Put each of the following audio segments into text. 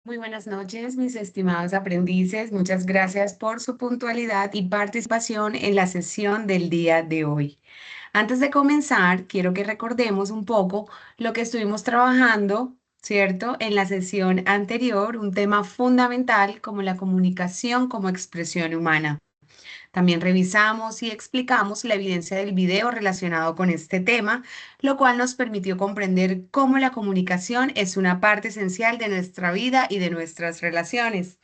Muy buenas noches, mis estimados aprendices. Muchas gracias por su puntualidad y participación en la sesión del día de hoy. Antes de comenzar, quiero que recordemos un poco lo que estuvimos trabajando, ¿cierto? En la sesión anterior, un tema fundamental como la comunicación como expresión humana. También revisamos y explicamos la evidencia del video relacionado con este tema, lo cual nos permitió comprender cómo la comunicación es una parte esencial de nuestra vida y de nuestras relaciones.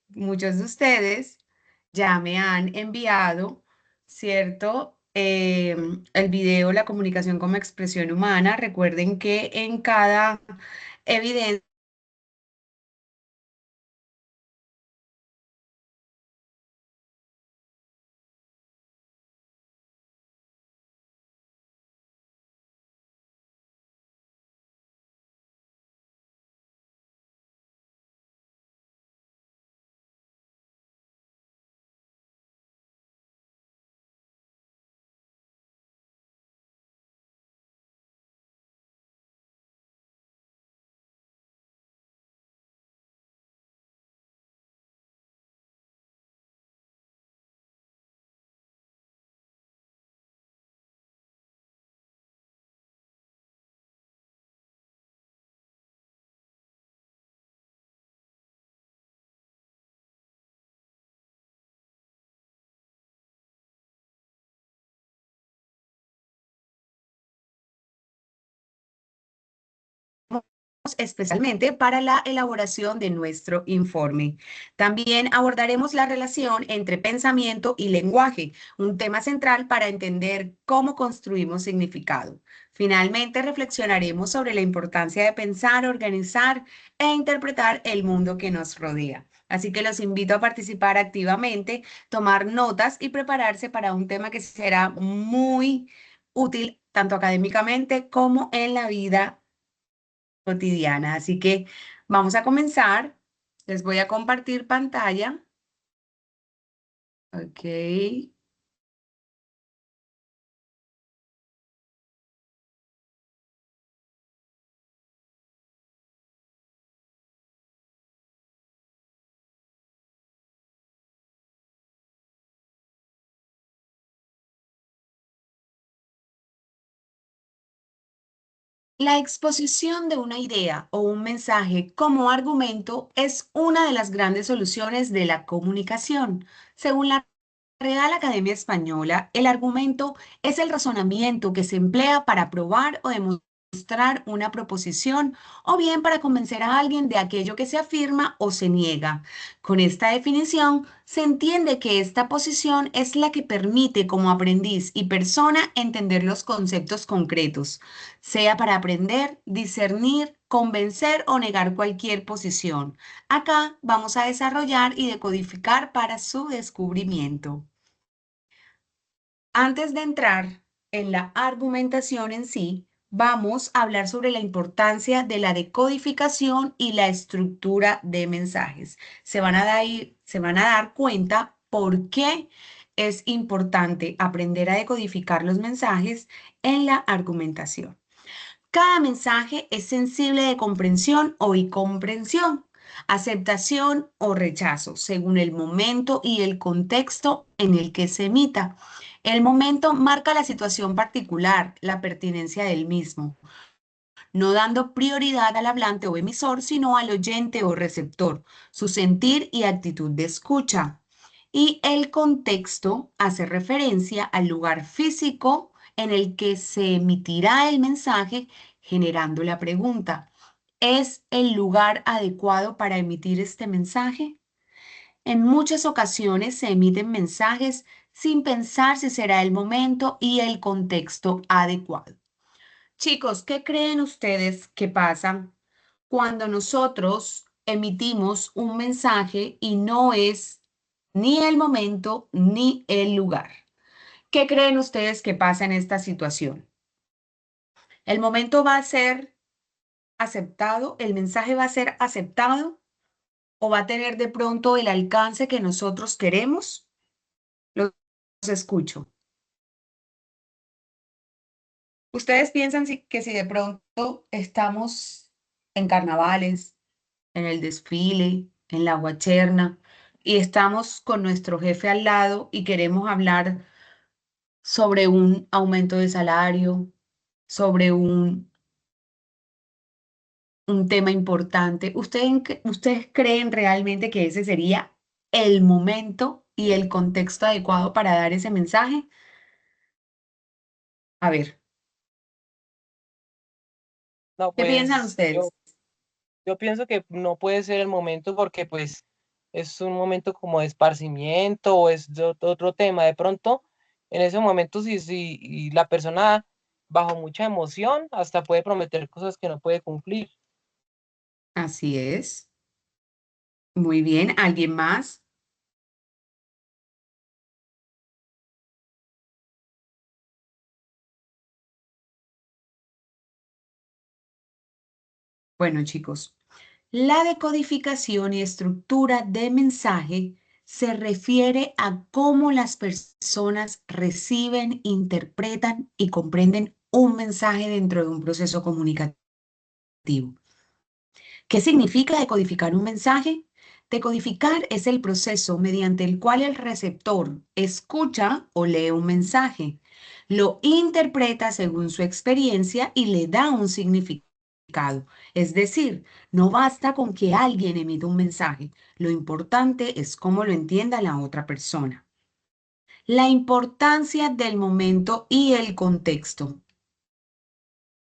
Muchos de ustedes ya me han enviado, ¿cierto? El video La comunicación como expresión humana. Recuerden que en cada evidencia especialmente para la elaboración de nuestro informe. También abordaremos la relación entre pensamiento y lenguaje, un tema central para entender cómo construimos significado. Finalmente, reflexionaremos sobre la importancia de pensar, organizar e interpretar el mundo que nos rodea. Así que los invito a participar activamente, tomar notas y prepararse para un tema que será muy útil tanto académicamente como en la vida cotidiana. Así que vamos a comenzar. Les voy a compartir pantalla. Ok. La exposición de una idea o un mensaje como argumento es una de las grandes soluciones de la comunicación. Según la Real Academia Española, el argumento es el razonamiento que se emplea para probar o demostrar una proposición o bien para convencer a alguien de aquello que se afirma o se niega. Con esta definición, se entiende que esta posición es la que permite como aprendiz y persona entender los conceptos concretos, sea para aprender, discernir, convencer o negar cualquier posición. Acá vamos a desarrollar y decodificar para su descubrimiento. Antes de entrar en la argumentación en sí, vamos a hablar sobre la importancia de la decodificación y la estructura de mensajes. Se van a dar cuenta por qué es importante aprender a decodificar los mensajes en la argumentación. Cada mensaje es sensible de comprensión o incomprensión, aceptación o rechazo, según el momento y el contexto en el que se emita. El momento marca la situación particular, la pertinencia del mismo, no dando prioridad al hablante o emisor, sino al oyente o receptor, su sentir y actitud de escucha. Y el contexto hace referencia al lugar físico en el que se emitirá el mensaje, generando la pregunta: ¿es el lugar adecuado para emitir este mensaje? En muchas ocasiones se emiten mensajes sin pensar si será el momento y el contexto adecuado. Chicos, ¿qué creen ustedes que pasa cuando nosotros emitimos un mensaje y no es ni el momento ni el lugar? ¿Qué creen ustedes que pasa en esta situación? ¿El momento va a ser aceptado? ¿El mensaje va a ser aceptado? ¿O va a tener de pronto el alcance que nosotros queremos? Los escucho. ¿Ustedes piensan que si de pronto estamos en carnavales, en el desfile, en la guacherna, y estamos con nuestro jefe al lado y queremos hablar sobre un aumento de salario, sobre un tema importante. ¿Ustedes creen realmente que ese sería el momento y el contexto adecuado para dar ese mensaje? A ver, No, ¿qué piensan pues ustedes? yo pienso que no puede ser el momento porque pues es un momento como de esparcimiento o es de otro tema. De pronto, en ese momento, si y la persona bajo mucha emoción hasta puede prometer cosas que no puede cumplir. Así es. Muy bien. ¿Alguien más? Bueno, chicos, la decodificación y estructura de mensaje se refiere a cómo las personas reciben, interpretan y comprenden un mensaje dentro de un proceso comunicativo. ¿Qué significa decodificar un mensaje? Decodificar es el proceso mediante el cual el receptor escucha o lee un mensaje, lo interpreta según su experiencia y le da un significado. Es decir, no basta con que alguien emita un mensaje, lo importante es cómo lo entienda la otra persona. La importancia del momento y el contexto.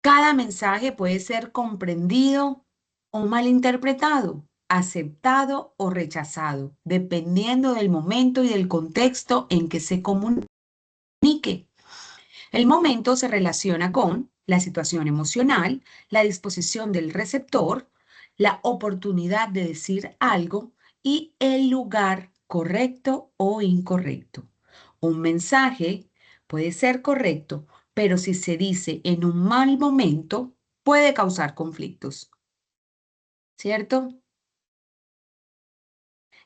Cada mensaje puede ser comprendido o malinterpretado, aceptado o rechazado, dependiendo del momento y del contexto en que se comunique. El momento se relaciona con la situación emocional, la disposición del receptor, la oportunidad de decir algo y el lugar correcto o incorrecto. Un mensaje puede ser correcto, pero si se dice en un mal momento, puede causar conflictos, ¿cierto?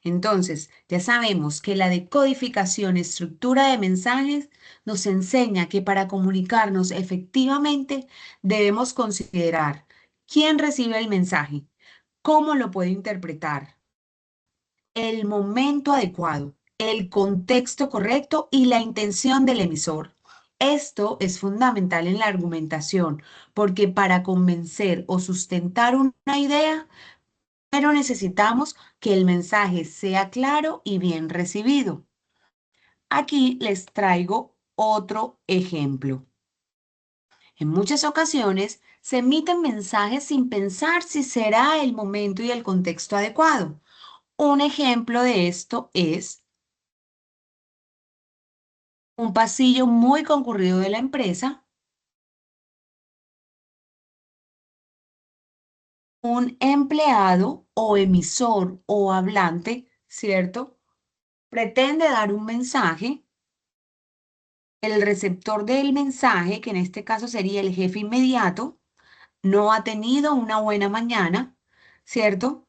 Entonces, ya sabemos que la decodificación, estructura de mensajes, nos enseña que para comunicarnos efectivamente debemos considerar quién recibe el mensaje, cómo lo puede interpretar, el momento adecuado, el contexto correcto y la intención del emisor. Esto es fundamental en la argumentación, porque para convencer o sustentar una idea, pero necesitamos que el mensaje sea claro y bien recibido. Aquí les traigo otro ejemplo. En muchas ocasiones se emiten mensajes sin pensar si será el momento y el contexto adecuado. Un ejemplo de esto es un pasillo muy concurrido de la empresa, un empleado o emisor o hablante, ¿cierto? Pretende dar un mensaje. El receptor del mensaje, que en este caso sería el jefe inmediato, no ha tenido una buena mañana, ¿cierto?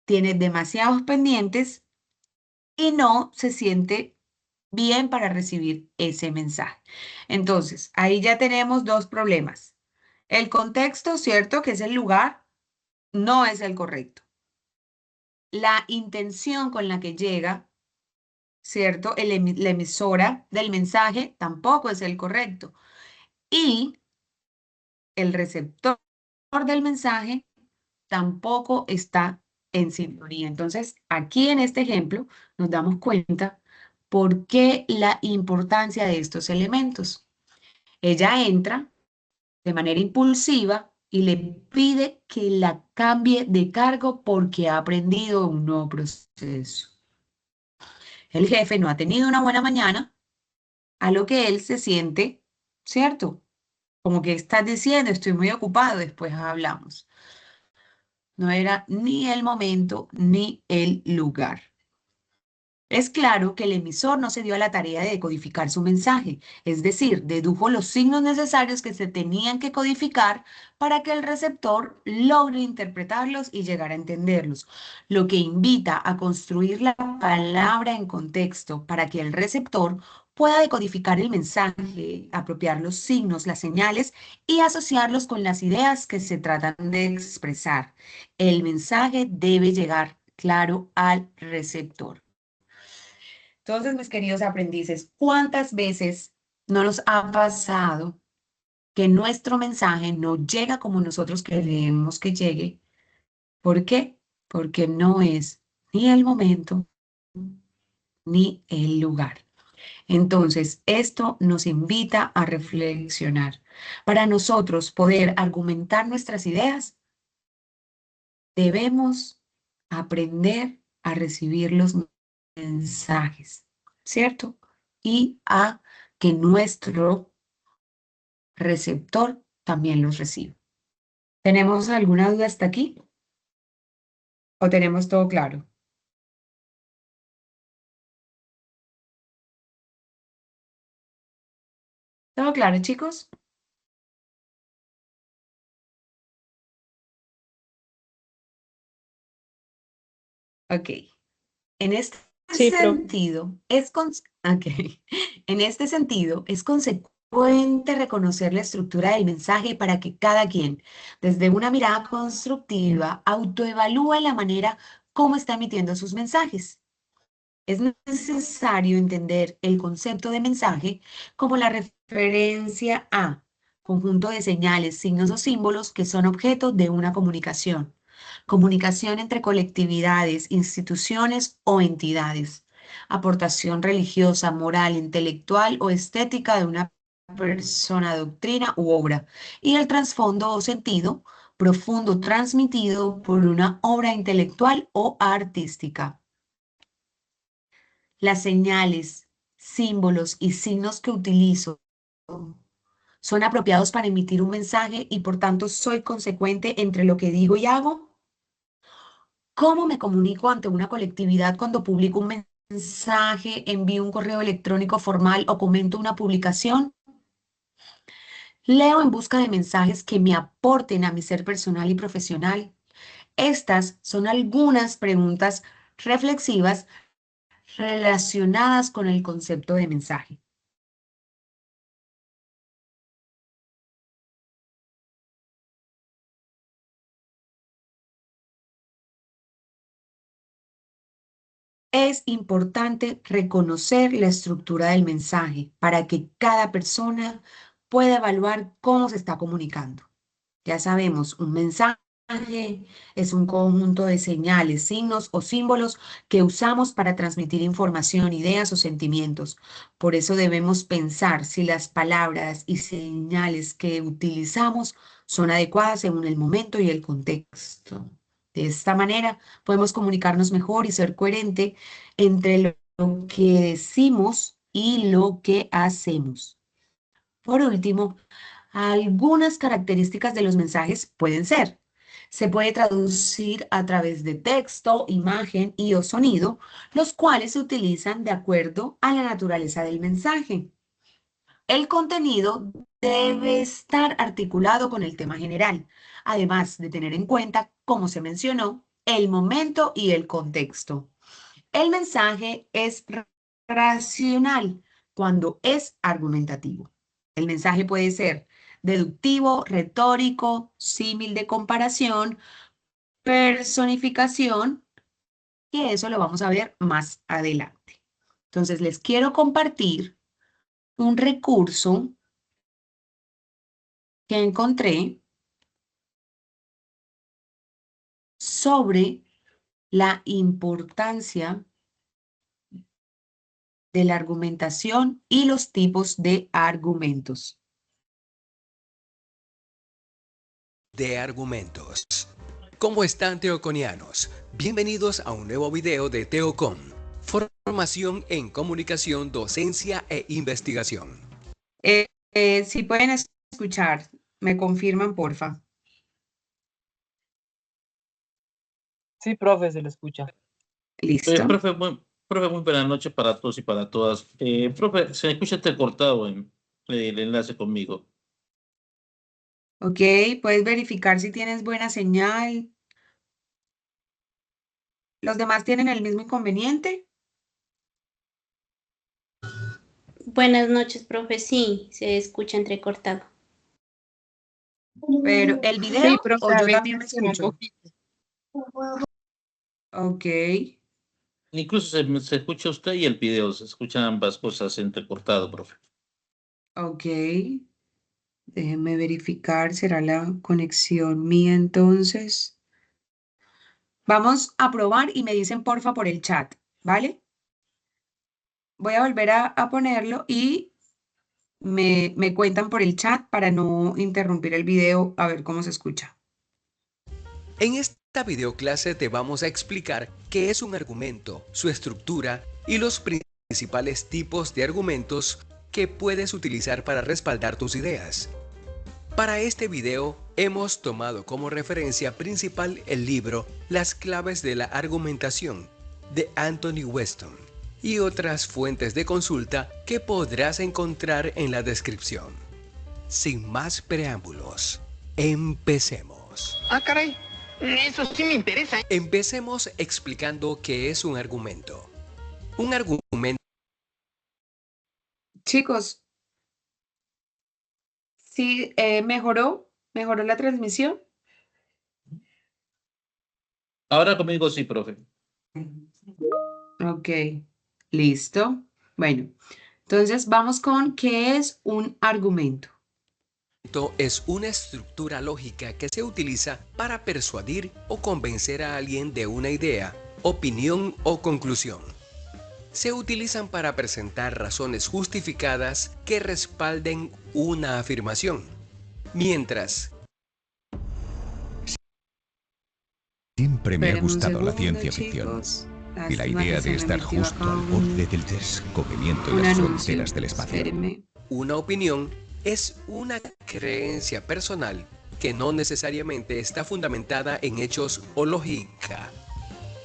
Tiene demasiados pendientes y no se siente bien para recibir ese mensaje. Entonces, ahí ya tenemos dos problemas. El contexto, ¿cierto? Que es el lugar, no es el correcto. La intención con la que llega, ¿cierto? La emisora del mensaje tampoco es el correcto. Y el receptor del mensaje tampoco está en sintonía. Entonces, aquí en este ejemplo nos damos cuenta por qué la importancia de estos elementos. Ella entra de manera impulsiva y le pide que la cambie de cargo porque ha aprendido un nuevo proceso. El jefe no ha tenido una buena mañana, a lo que él se siente, ¿cierto? Como que estás diciendo, estoy muy ocupado, después hablamos. No era ni el momento ni el lugar. Es claro que el emisor no se dio a la tarea de decodificar su mensaje, es decir, dedujo los signos necesarios que se tenían que codificar para que el receptor logre interpretarlos y llegar a entenderlos, lo que invita a construir la palabra en contexto para que el receptor pueda decodificar el mensaje, apropiar los signos, las señales y asociarlos con las ideas que se tratan de expresar. El mensaje debe llegar claro al receptor. Entonces, mis queridos aprendices, ¿cuántas veces no nos ha pasado que nuestro mensaje no llega como nosotros queremos que llegue? ¿Por qué? Porque no es ni el momento ni el lugar. Entonces, esto nos invita a reflexionar. Para nosotros poder argumentar nuestras ideas, debemos aprender a recibir los mensajes, ¿cierto? Y a que nuestro receptor también los reciba. ¿Tenemos alguna duda hasta aquí? ¿O tenemos todo claro? ¿Todo claro, chicos? Ok. En este Sí, profe. sentido, ok. En este sentido, es consecuente reconocer la estructura del mensaje para que cada quien, desde una mirada constructiva, autoevalúe la manera como está emitiendo sus mensajes. Es necesario entender el concepto de mensaje como la referencia a conjunto de señales, signos o símbolos que son objeto de una comunicación. Comunicación entre colectividades, instituciones o entidades. Aportación religiosa, moral, intelectual o estética de una persona, doctrina u obra. Y el trasfondo o sentido profundo transmitido por una obra intelectual o artística. Las señales, símbolos y signos que utilizo son apropiados para emitir un mensaje y por tanto soy consecuente entre lo que digo y hago. ¿Cómo me comunico ante una colectividad cuando publico un mensaje, envío un correo electrónico formal o comento una publicación? Leo en busca de mensajes que me aporten a mi ser personal y profesional. Estas son algunas preguntas reflexivas relacionadas con el concepto de mensaje. Es importante reconocer la estructura del mensaje para que cada persona pueda evaluar cómo se está comunicando. Ya sabemos, un mensaje es un conjunto de señales, signos o símbolos que usamos para transmitir información, ideas o sentimientos. Por eso debemos pensar si las palabras y señales que utilizamos son adecuadas según el momento y el contexto. De esta manera podemos comunicarnos mejor y ser coherente entre lo que decimos y lo que hacemos. Por último, algunas características de los mensajes pueden ser: se puede traducir a través de texto, imagen y o sonido, los cuales se utilizan de acuerdo a la naturaleza del mensaje. El contenido debe estar articulado con el tema general, además de tener en cuenta, como se mencionó, el momento y el contexto. El mensaje es racional cuando es argumentativo. El mensaje puede ser deductivo, retórico, símil de comparación, personificación, y eso lo vamos a ver más adelante. Entonces, les quiero compartir un recurso que encontré sobre la importancia de la argumentación y los tipos de argumentos. De argumentos. ¿Cómo están, teoconianos? Bienvenidos a un nuevo video de Teocon, formación en comunicación, docencia e investigación. Si pueden escuchar, me confirman, porfa. Sí, profe, se le escucha. Listo. Profe, muy buenas noches para todos y para todas. Profe, se escucha entrecortado en el enlace conmigo. Ok, puedes verificar si tienes buena señal. ¿Los demás tienen el mismo inconveniente? Buenas noches, profe. Sí, se escucha entrecortado. Pero el Sí, video profe, o a yo veces también me suena un escucho. poquito. Ok, Incluso se escucha usted y el video, se escuchan ambas cosas entrecortado, profe. ok. Déjenme verificar, será la conexión mía entonces. Vamos a probar y me dicen porfa por el chat, ¿vale? Voy a volver a ponerlo y me cuentan por el chat para no interrumpir el video a ver cómo se escucha. En esta videoclase te vamos a explicar qué es un argumento, su estructura y los principales tipos de argumentos que puedes utilizar para respaldar tus ideas. Para este video hemos tomado como referencia principal el libro Las claves de la argumentación de Anthony Weston y otras fuentes de consulta que podrás encontrar en la descripción. Sin más preámbulos, empecemos. Ah, caray. Eso sí me interesa. Empecemos explicando qué es un argumento. Un argumento Chicos, sí, mejoró la transmisión. Ahora conmigo sí, profe. Ok, listo. Bueno, entonces vamos con qué es un argumento. es una estructura lógica que se utiliza para persuadir o convencer a alguien de una idea, opinión o conclusión. Se utilizan para presentar razones justificadas que respalden una afirmación, mientras Siempre me ha Esperen un gustado la segundo, ciencia ficción chicos. y la Lástima idea que se de me estar metió justo acá al borde del descubrimiento y un las anuncio. fronteras del espacio. Espérenme. una opinión es una creencia personal que no necesariamente está fundamentada en hechos o lógica.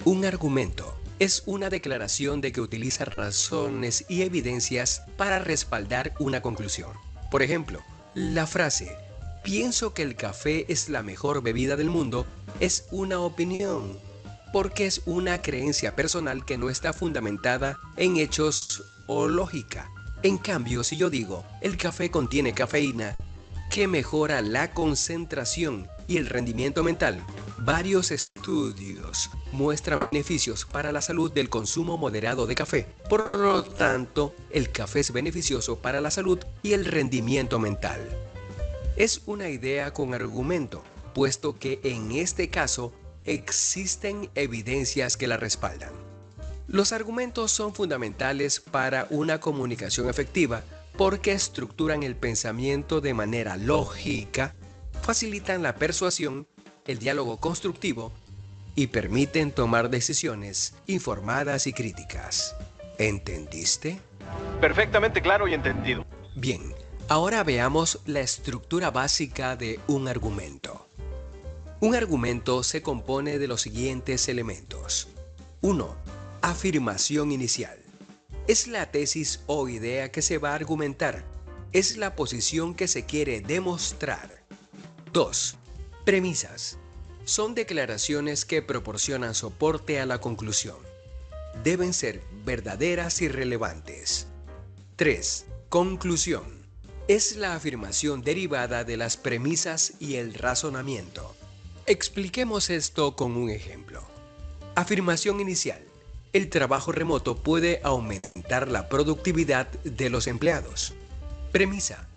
Un argumento es una declaración de que utiliza razones y evidencias para respaldar una conclusión. Por ejemplo, la frase "pienso que el café es la mejor bebida del mundo" es una opinión, porque es una creencia personal que no está fundamentada en hechos o lógica. En cambio, si yo digo "el café contiene cafeína", que mejora la concentración y el rendimiento mental, varios estudios muestran beneficios para la salud del consumo moderado de café. Por lo tanto, el café es beneficioso para la salud y el rendimiento mental. Es una idea con argumento, puesto que en este caso existen evidencias que la respaldan. Los argumentos son fundamentales para una comunicación efectiva porque estructuran el pensamiento de manera lógica, facilitan la persuasión, el diálogo constructivo y permiten tomar decisiones informadas y críticas. ¿Entendiste? Perfectamente claro y entendido. Bien, ahora veamos la estructura básica de un argumento. Un argumento se compone de los siguientes elementos. 1. Afirmación inicial. Es la tesis o idea que se va a argumentar. Es la posición que se quiere demostrar. 2. Premisas. Son declaraciones que proporcionan soporte a la conclusión. Deben ser verdaderas y relevantes. 3. Conclusión. Es la afirmación derivada de las premisas y el razonamiento. Expliquemos esto con un ejemplo. Afirmación inicial. El trabajo remoto puede aumentar la productividad de los empleados. Premisa.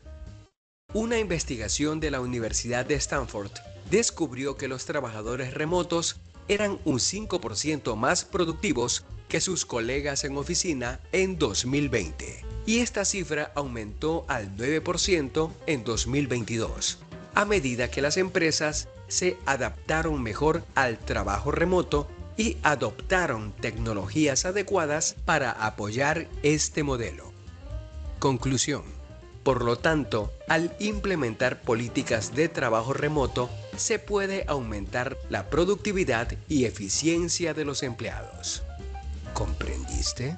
Una investigación de la Universidad de Stanford descubrió que los trabajadores remotos eran un 5% más productivos que sus colegas en oficina en 2020, y esta cifra aumentó al 9% en 2022, a medida que las empresas se adaptaron mejor al trabajo remoto y adoptaron tecnologías adecuadas para apoyar este modelo. Conclusión. Por lo tanto, al implementar políticas de trabajo remoto, se puede aumentar la productividad y eficiencia de los empleados. ¿Comprendiste?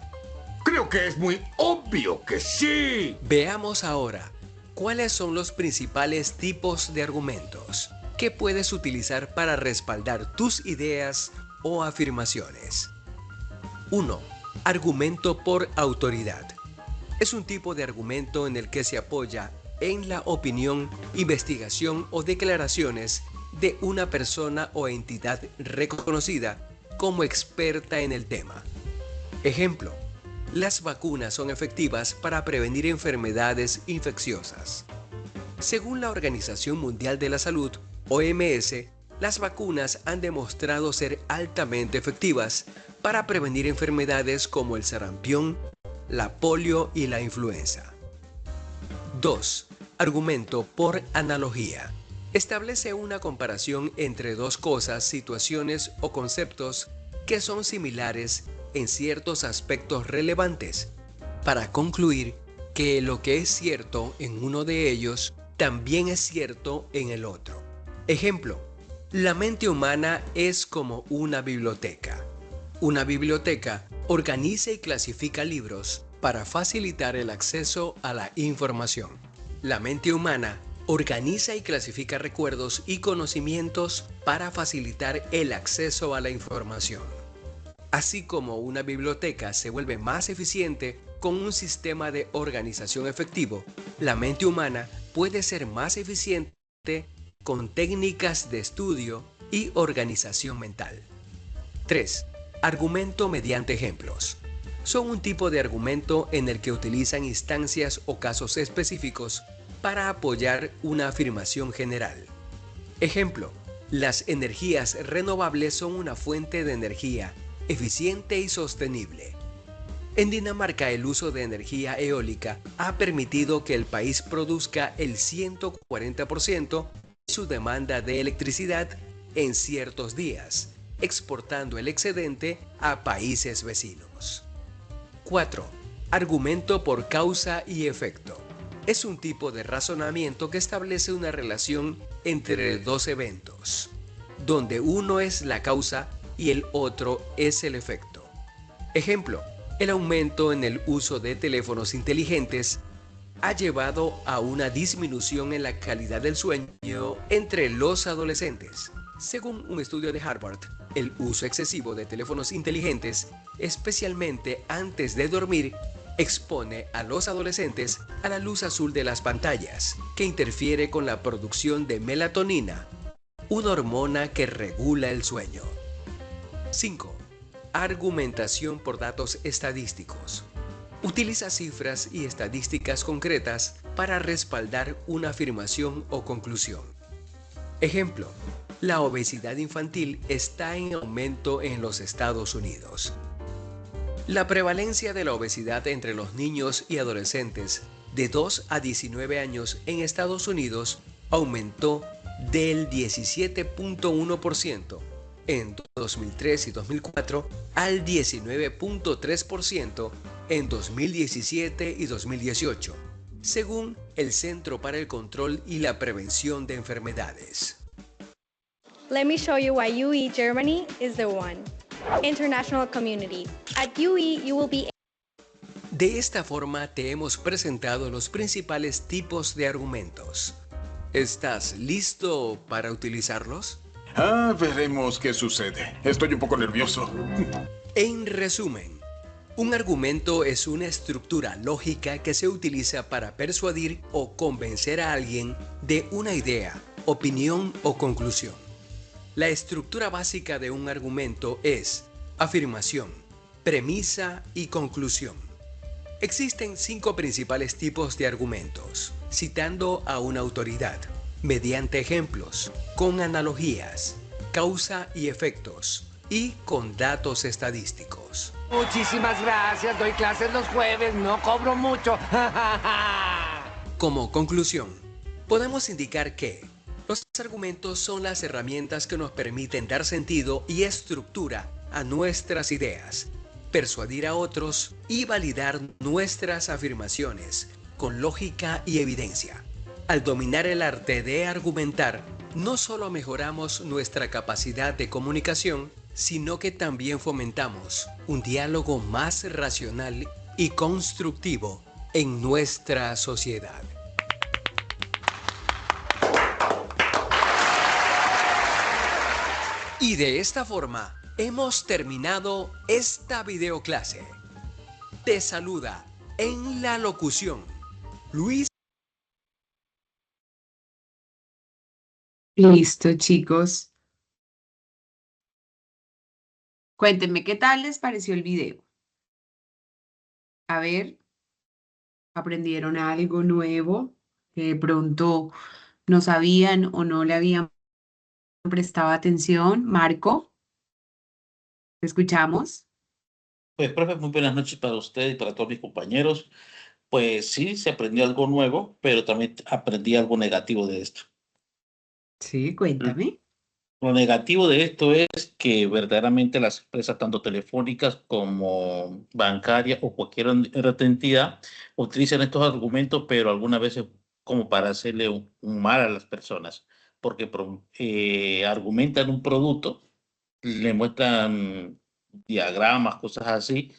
Creo que es muy obvio que sí. Veamos ahora cuáles son los principales tipos de argumentos que puedes utilizar para respaldar tus ideas o afirmaciones. 1. Argumento por autoridad. Es un tipo de argumento en el que se apoya en la opinión, investigación o declaraciones de una persona o entidad reconocida como experta en el tema. Ejemplo, las vacunas son efectivas para prevenir enfermedades infecciosas. Según la Organización Mundial de la Salud, OMS, las vacunas han demostrado ser altamente efectivas para prevenir enfermedades como el sarampión, la polio y la influenza. 2. Argumento por analogía. Establece una comparación entre dos cosas, situaciones o conceptos que son similares en ciertos aspectos relevantes, para concluir que lo que es cierto en uno de ellos también es cierto en el otro. Ejemplo, la mente humana es como una biblioteca. Una biblioteca organiza y clasifica libros para facilitar el acceso a la información. La mente humana organiza y clasifica recuerdos y conocimientos para facilitar el acceso a la información. Así como una biblioteca se vuelve más eficiente con un sistema de organización efectivo, la mente humana puede ser más eficiente con técnicas de estudio y organización mental. 3. Argumento mediante ejemplos. Son un tipo de argumento en el que utilizan instancias o casos específicos para apoyar una afirmación general. Ejemplo, las energías renovables son una fuente de energía eficiente y sostenible. En Dinamarca, el uso de energía eólica ha permitido que el país produzca el 140% de su demanda de electricidad en ciertos días, exportando el excedente a países vecinos. 4. Argumento por causa y efecto. Es un tipo de razonamiento que establece una relación entre dos eventos, donde uno es la causa y el otro es el efecto. Ejemplo, el aumento en el uso de teléfonos inteligentes ha llevado a una disminución en la calidad del sueño entre los adolescentes. Según un estudio de Harvard, el uso excesivo de teléfonos inteligentes, especialmente antes de dormir, expone a los adolescentes a la luz azul de las pantallas, que interfiere con la producción de melatonina, una hormona que regula el sueño. 5. Argumentación por datos estadísticos. Utiliza cifras y estadísticas concretas para respaldar una afirmación o conclusión. Ejemplo, la obesidad infantil está en aumento en los Estados Unidos. La prevalencia de la obesidad entre los niños y adolescentes de 2 a 19 años en Estados Unidos aumentó del 17.1% en 2003 y 2004 al 19.3% en 2017 y 2018, según el Centro para el Control y la Prevención de Enfermedades. Let me show you why UE Germany is the one. International community. At UE you will be. De esta forma te hemos presentado los principales tipos de argumentos. ¿Estás listo para utilizarlos? Veremos qué sucede. Estoy un poco nervioso. En resumen, un argumento es una estructura lógica que se utiliza para persuadir o convencer a alguien de una idea, opinión o conclusión. La estructura básica de un argumento es afirmación, premisa y conclusión. Existen 5 principales tipos de argumentos, citando a una autoridad, mediante ejemplos, con analogías, causa y efectos, y con datos estadísticos. Muchísimas gracias, doy clases los jueves, no cobro mucho. Como conclusión, podemos indicar que los argumentos son las herramientas que nos permiten dar sentido y estructura a nuestras ideas, persuadir a otros y validar nuestras afirmaciones con lógica y evidencia. Al dominar el arte de argumentar, no solo mejoramos nuestra capacidad de comunicación, sino que también fomentamos un diálogo más racional y constructivo en nuestra sociedad. Y de esta forma hemos terminado esta videoclase. Te saluda En la locución, Luis. Listo, chicos. Cuéntenme qué tal les pareció el video. A ver, ¿aprendieron algo nuevo que de pronto no sabían o no le habían prestado atención? Marco, ¿te escuchamos? Pues, profe, muy buenas noches para usted y para todos mis compañeros. Pues sí, se aprendió algo nuevo, pero también aprendí algo negativo de esto. Sí, cuéntame. Lo negativo de esto es que verdaderamente las empresas, tanto telefónicas como bancarias o cualquier otra entidad, utilizan estos argumentos, pero algunas veces como para hacerle un mal a las personas, porque argumentan un producto, le muestran diagramas, cosas así,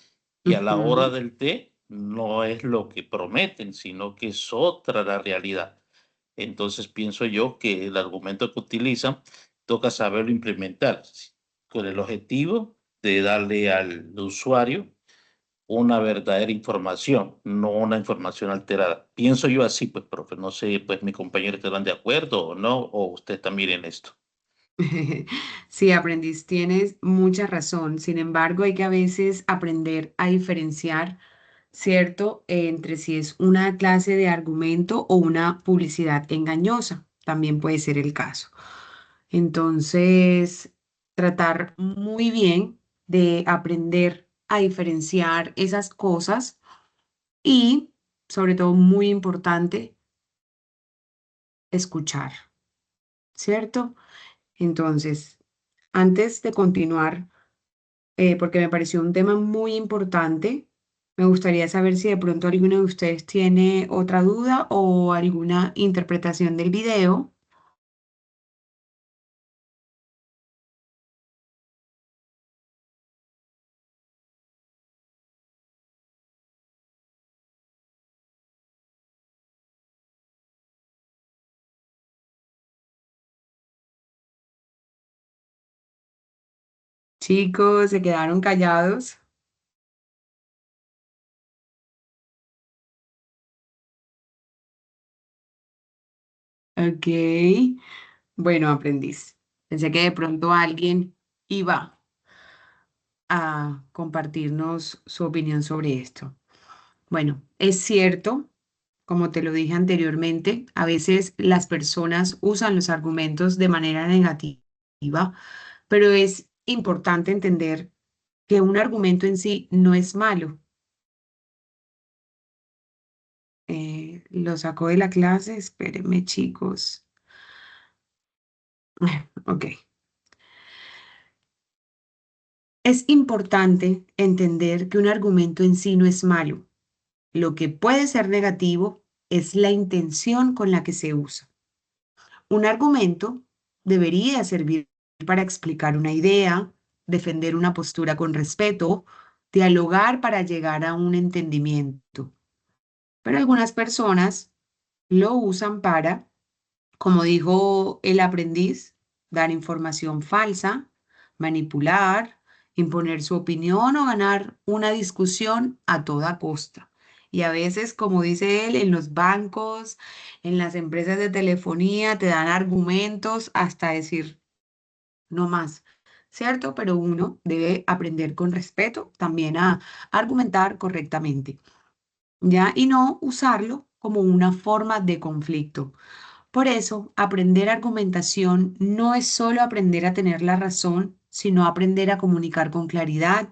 y a la hora Ujú. del té no es lo que prometen, sino que es otra la realidad. Entonces pienso yo que el argumento que utilizan toca saberlo implementar con el objetivo de darle al usuario una verdadera información, no una información alterada. Pienso yo así, pues, profe, no sé, pues mis compañeros estarán de acuerdo o no, o usted también en esto. Sí, aprendiz, tienes mucha razón. Sin embargo, hay que a veces aprender a diferenciar, ¿cierto? Entre si es una clase de argumento o una publicidad engañosa. También puede ser el caso. Entonces, tratar muy bien de aprender a diferenciar esas cosas y, sobre todo, muy importante, escuchar, ¿cierto? Entonces, antes de continuar, porque me pareció un tema muy importante, me gustaría saber si de pronto alguno de ustedes tiene otra duda o alguna interpretación del video. Chicos, se quedaron callados. Ok. Bueno, aprendiz. Pensé que de pronto alguien iba a compartirnos su opinión sobre esto. Bueno, es cierto, como te lo dije anteriormente, a veces las personas usan los argumentos de manera negativa, pero es importante entender que un argumento en sí no es malo. Lo sacó de la clase, espérenme, chicos. Ok. Es importante entender que un argumento en sí no es malo. Lo que puede ser negativo es la intención con la que se usa. Un argumento debería servir para explicar una idea, defender una postura con respeto, dialogar para llegar a un entendimiento. Pero algunas personas lo usan para, como dijo el aprendiz, dar información falsa, manipular, imponer su opinión o ganar una discusión a toda costa. Y a veces, como dice él, en los bancos, en las empresas de telefonía, te dan argumentos hasta decir no más, ¿cierto? Pero uno debe aprender con respeto también a argumentar correctamente, ¿ya? Y no usarlo como una forma de conflicto. Por eso, aprender argumentación no es solo aprender a tener la razón, sino aprender a comunicar con claridad,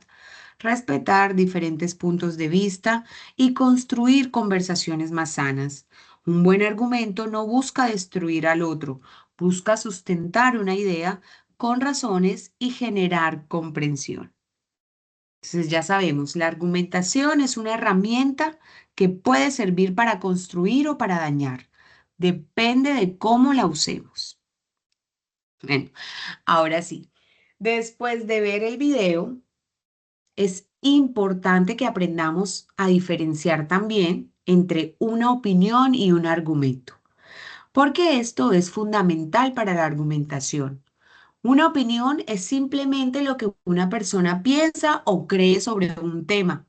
respetar diferentes puntos de vista y construir conversaciones más sanas. Un buen argumento no busca destruir al otro, busca sustentar una idea con razones y generar comprensión. Entonces ya sabemos, la argumentación es una herramienta que puede servir para construir o para dañar. Depende de cómo la usemos. Bueno, ahora sí, después de ver el video, es importante que aprendamos a diferenciar también entre una opinión y un argumento, porque esto es fundamental para la argumentación. Una opinión es simplemente lo que una persona piensa o cree sobre un tema,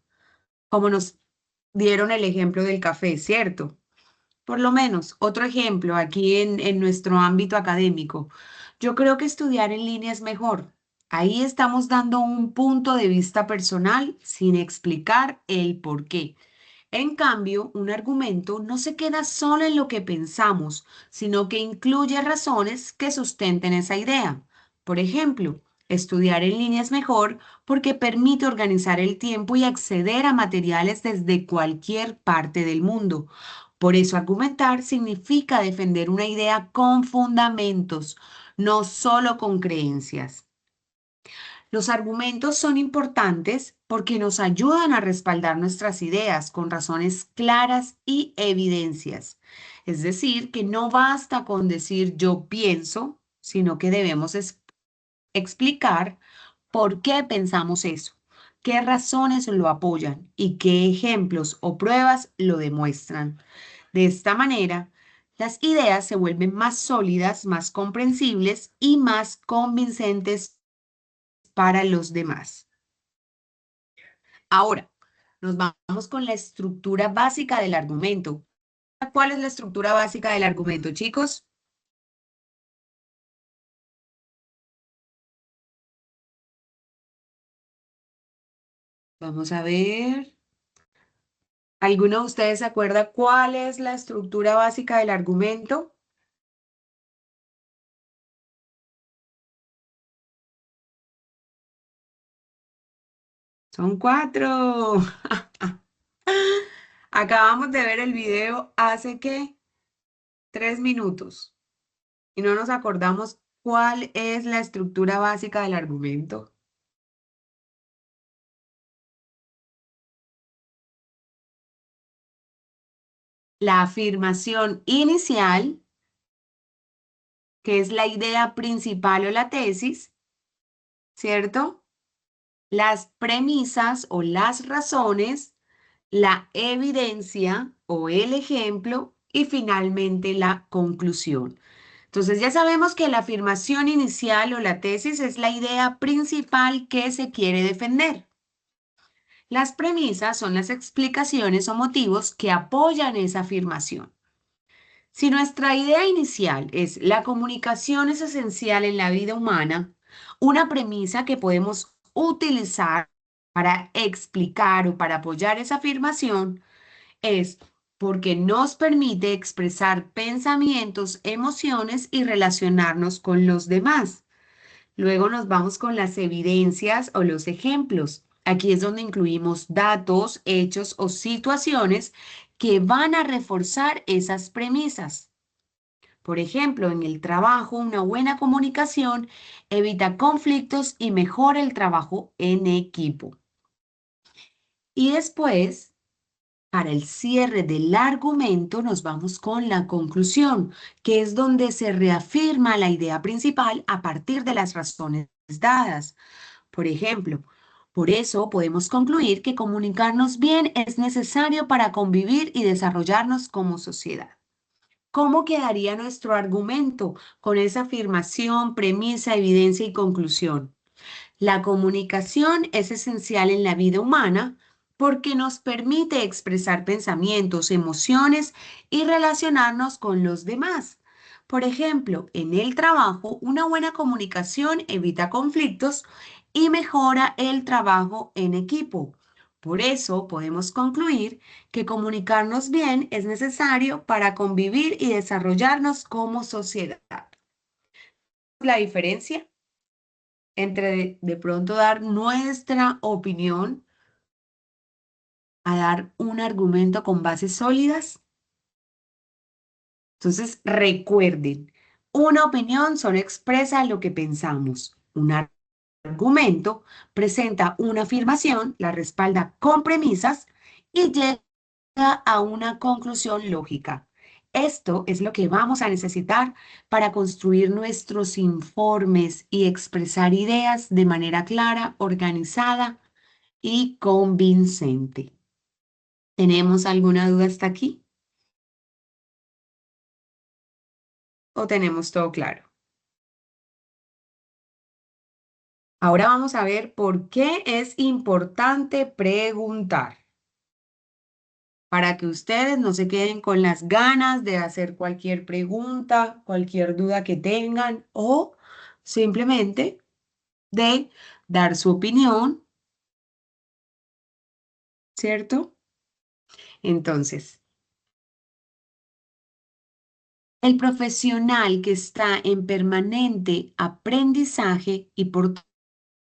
como nos dieron el ejemplo del café, ¿cierto? Por lo menos, otro ejemplo aquí en nuestro ámbito académico. Yo creo que estudiar en línea es mejor. Ahí estamos dando un punto de vista personal sin explicar el por qué. En cambio, un argumento no se queda solo en lo que pensamos, sino que incluye razones que sustenten esa idea. Por ejemplo, estudiar en línea es mejor porque permite organizar el tiempo y acceder a materiales desde cualquier parte del mundo. Por eso argumentar significa defender una idea con fundamentos, no solo con creencias. Los argumentos son importantes porque nos ayudan a respaldar nuestras ideas con razones claras y evidencias. Es decir, que no basta con decir yo pienso, sino que debemos explicar por qué pensamos eso, qué razones lo apoyan y qué ejemplos o pruebas lo demuestran. De esta manera, las ideas se vuelven más sólidas, más comprensibles y más convincentes para los demás. Ahora, nos vamos con la estructura básica del argumento. ¿Cuál es la estructura básica del argumento, chicos? Vamos a ver. ¿Alguno de ustedes se acuerda cuál es la estructura básica del argumento? Son 4. Acabamos de ver el video hace, ¿qué? 3 minutos. Y no nos acordamos cuál es la estructura básica del argumento. La afirmación inicial, que es la idea principal o la tesis, ¿cierto? Las premisas o las razones, la evidencia o el ejemplo y finalmente la conclusión. Entonces ya sabemos que la afirmación inicial o la tesis es la idea principal que se quiere defender. Las premisas son las explicaciones o motivos que apoyan esa afirmación. Si nuestra idea inicial es la comunicación es esencial en la vida humana, una premisa que podemos utilizar para explicar o para apoyar esa afirmación es porque nos permite expresar pensamientos, emociones y relacionarnos con los demás. Luego nos vamos con las evidencias o los ejemplos. Aquí es donde incluimos datos, hechos o situaciones que van a reforzar esas premisas. Por ejemplo, en el trabajo, una buena comunicación evita conflictos y mejora el trabajo en equipo. Y después, para el cierre del argumento, nos vamos con la conclusión, que es donde se reafirma la idea principal a partir de las razones dadas. Por ejemplo, por eso podemos concluir que comunicarnos bien es necesario para convivir y desarrollarnos como sociedad. ¿Cómo quedaría nuestro argumento con esa afirmación, premisa, evidencia y conclusión? La comunicación es esencial en la vida humana porque nos permite expresar pensamientos, emociones y relacionarnos con los demás. Por ejemplo, en el trabajo, una buena comunicación evita conflictos y mejora el trabajo en equipo. Por eso podemos concluir que comunicarnos bien es necesario para convivir y desarrollarnos como sociedad. ¿La diferencia entre de pronto dar nuestra opinión a dar un argumento con bases sólidas? Entonces, recuerden, una opinión solo expresa lo que pensamos. Un argumento presenta una afirmación, la respalda con premisas y llega a una conclusión lógica. Esto es lo que vamos a necesitar para construir nuestros informes y expresar ideas de manera clara, organizada y convincente. ¿Tenemos alguna duda hasta aquí? ¿O tenemos todo claro? Ahora vamos a ver por qué es importante preguntar. para que ustedes no se queden con las ganas de hacer cualquier pregunta, cualquier duda que tengan o simplemente de dar su opinión, ¿cierto? Entonces, el profesional que está en permanente aprendizaje y por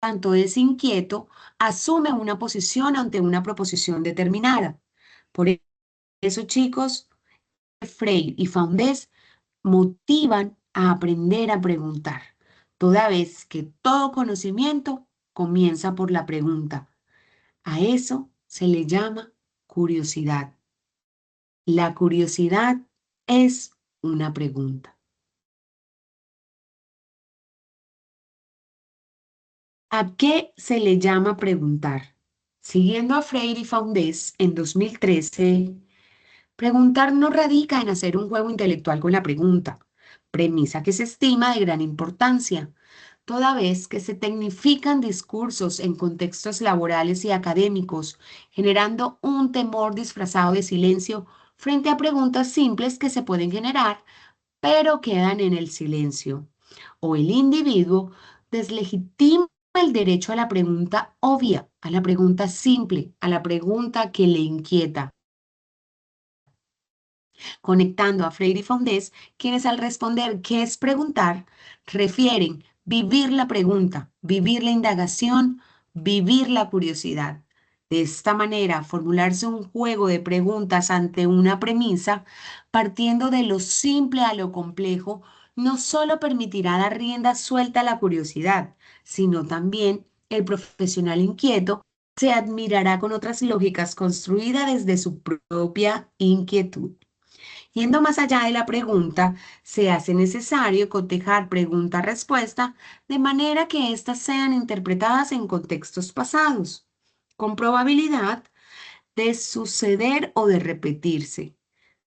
tanto es inquieto, asume una posición ante una proposición determinada. Por eso, chicos, Freire y Foundes motivan a aprender a preguntar, toda vez que todo conocimiento comienza por la pregunta. A eso se le llama curiosidad. La curiosidad es una pregunta. ¿A qué se le llama preguntar? Siguiendo a Freire y Foundes, en 2013, preguntar no radica en hacer un juego intelectual con la pregunta, premisa que se estima de gran importancia, toda vez que se tecnifican discursos en contextos laborales y académicos, generando un temor disfrazado de silencio frente a preguntas simples que se pueden generar, pero quedan en el silencio. O el individuo deslegitima el derecho a la pregunta obvia, a la pregunta simple, a la pregunta que le inquieta. Conectando a Freire y Foundes, quienes al responder ¿qué es preguntar? Refieren vivir la pregunta, vivir la indagación, vivir la curiosidad. De esta manera, formularse un juego de preguntas ante una premisa, partiendo de lo simple a lo complejo, no solo permitirá dar rienda suelta a la curiosidad, sino también el profesional inquieto se admirará con otras lógicas construidas desde su propia inquietud. Yendo más allá de la pregunta, se hace necesario cotejar pregunta-respuesta de manera que éstas sean interpretadas en contextos pasados, con probabilidad de suceder o de repetirse.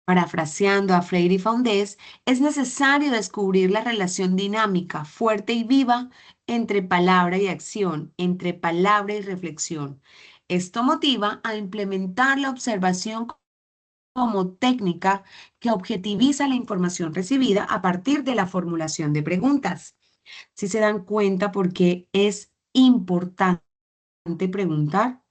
Parafraseando a Freire y Foundes, es necesario descubrir la relación dinámica, fuerte y viva entre palabra y acción, entre palabra y reflexión. Esto motiva a implementar la observación como técnica que objetiviza la información recibida a partir de la formulación de preguntas. Si se dan cuenta por qué es importante preguntar.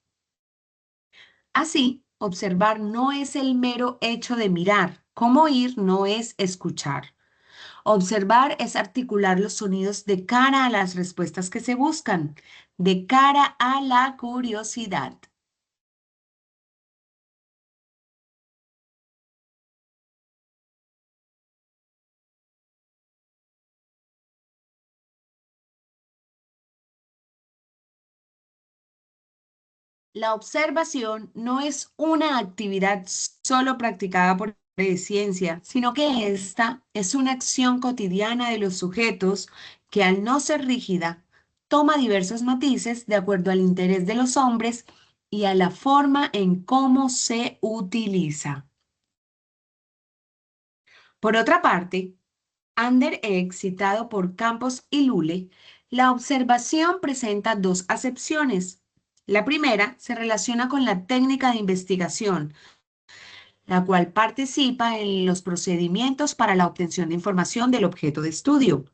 Así, observar no es el mero hecho de mirar, como oír no es escuchar. Observar es articular los sonidos de cara a las respuestas que se buscan, de cara a la curiosidad. La observación no es una actividad solo practicada por de ciencia, sino que esta es una acción cotidiana de los sujetos que al no ser rígida, toma diversos matices de acuerdo al interés de los hombres y a la forma en cómo se utiliza. Por otra parte, Ander Egg, citado por Campos y Lule, la observación presenta dos acepciones. La primera se relaciona con la técnica de investigación, la cual participa en los procedimientos para la obtención de información del objeto de estudio.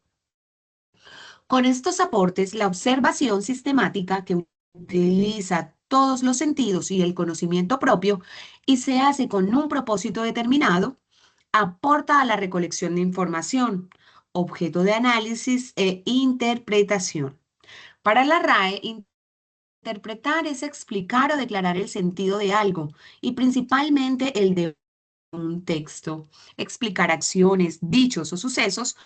Con estos aportes, la observación sistemática que utiliza todos los sentidos y el conocimiento propio y se hace con un propósito determinado, aporta a la recolección de información, objeto de análisis e interpretación. Para la RAE, interpretar es explicar o declarar el sentido de algo y principalmente el de un texto, explicar acciones, dichos o sucesos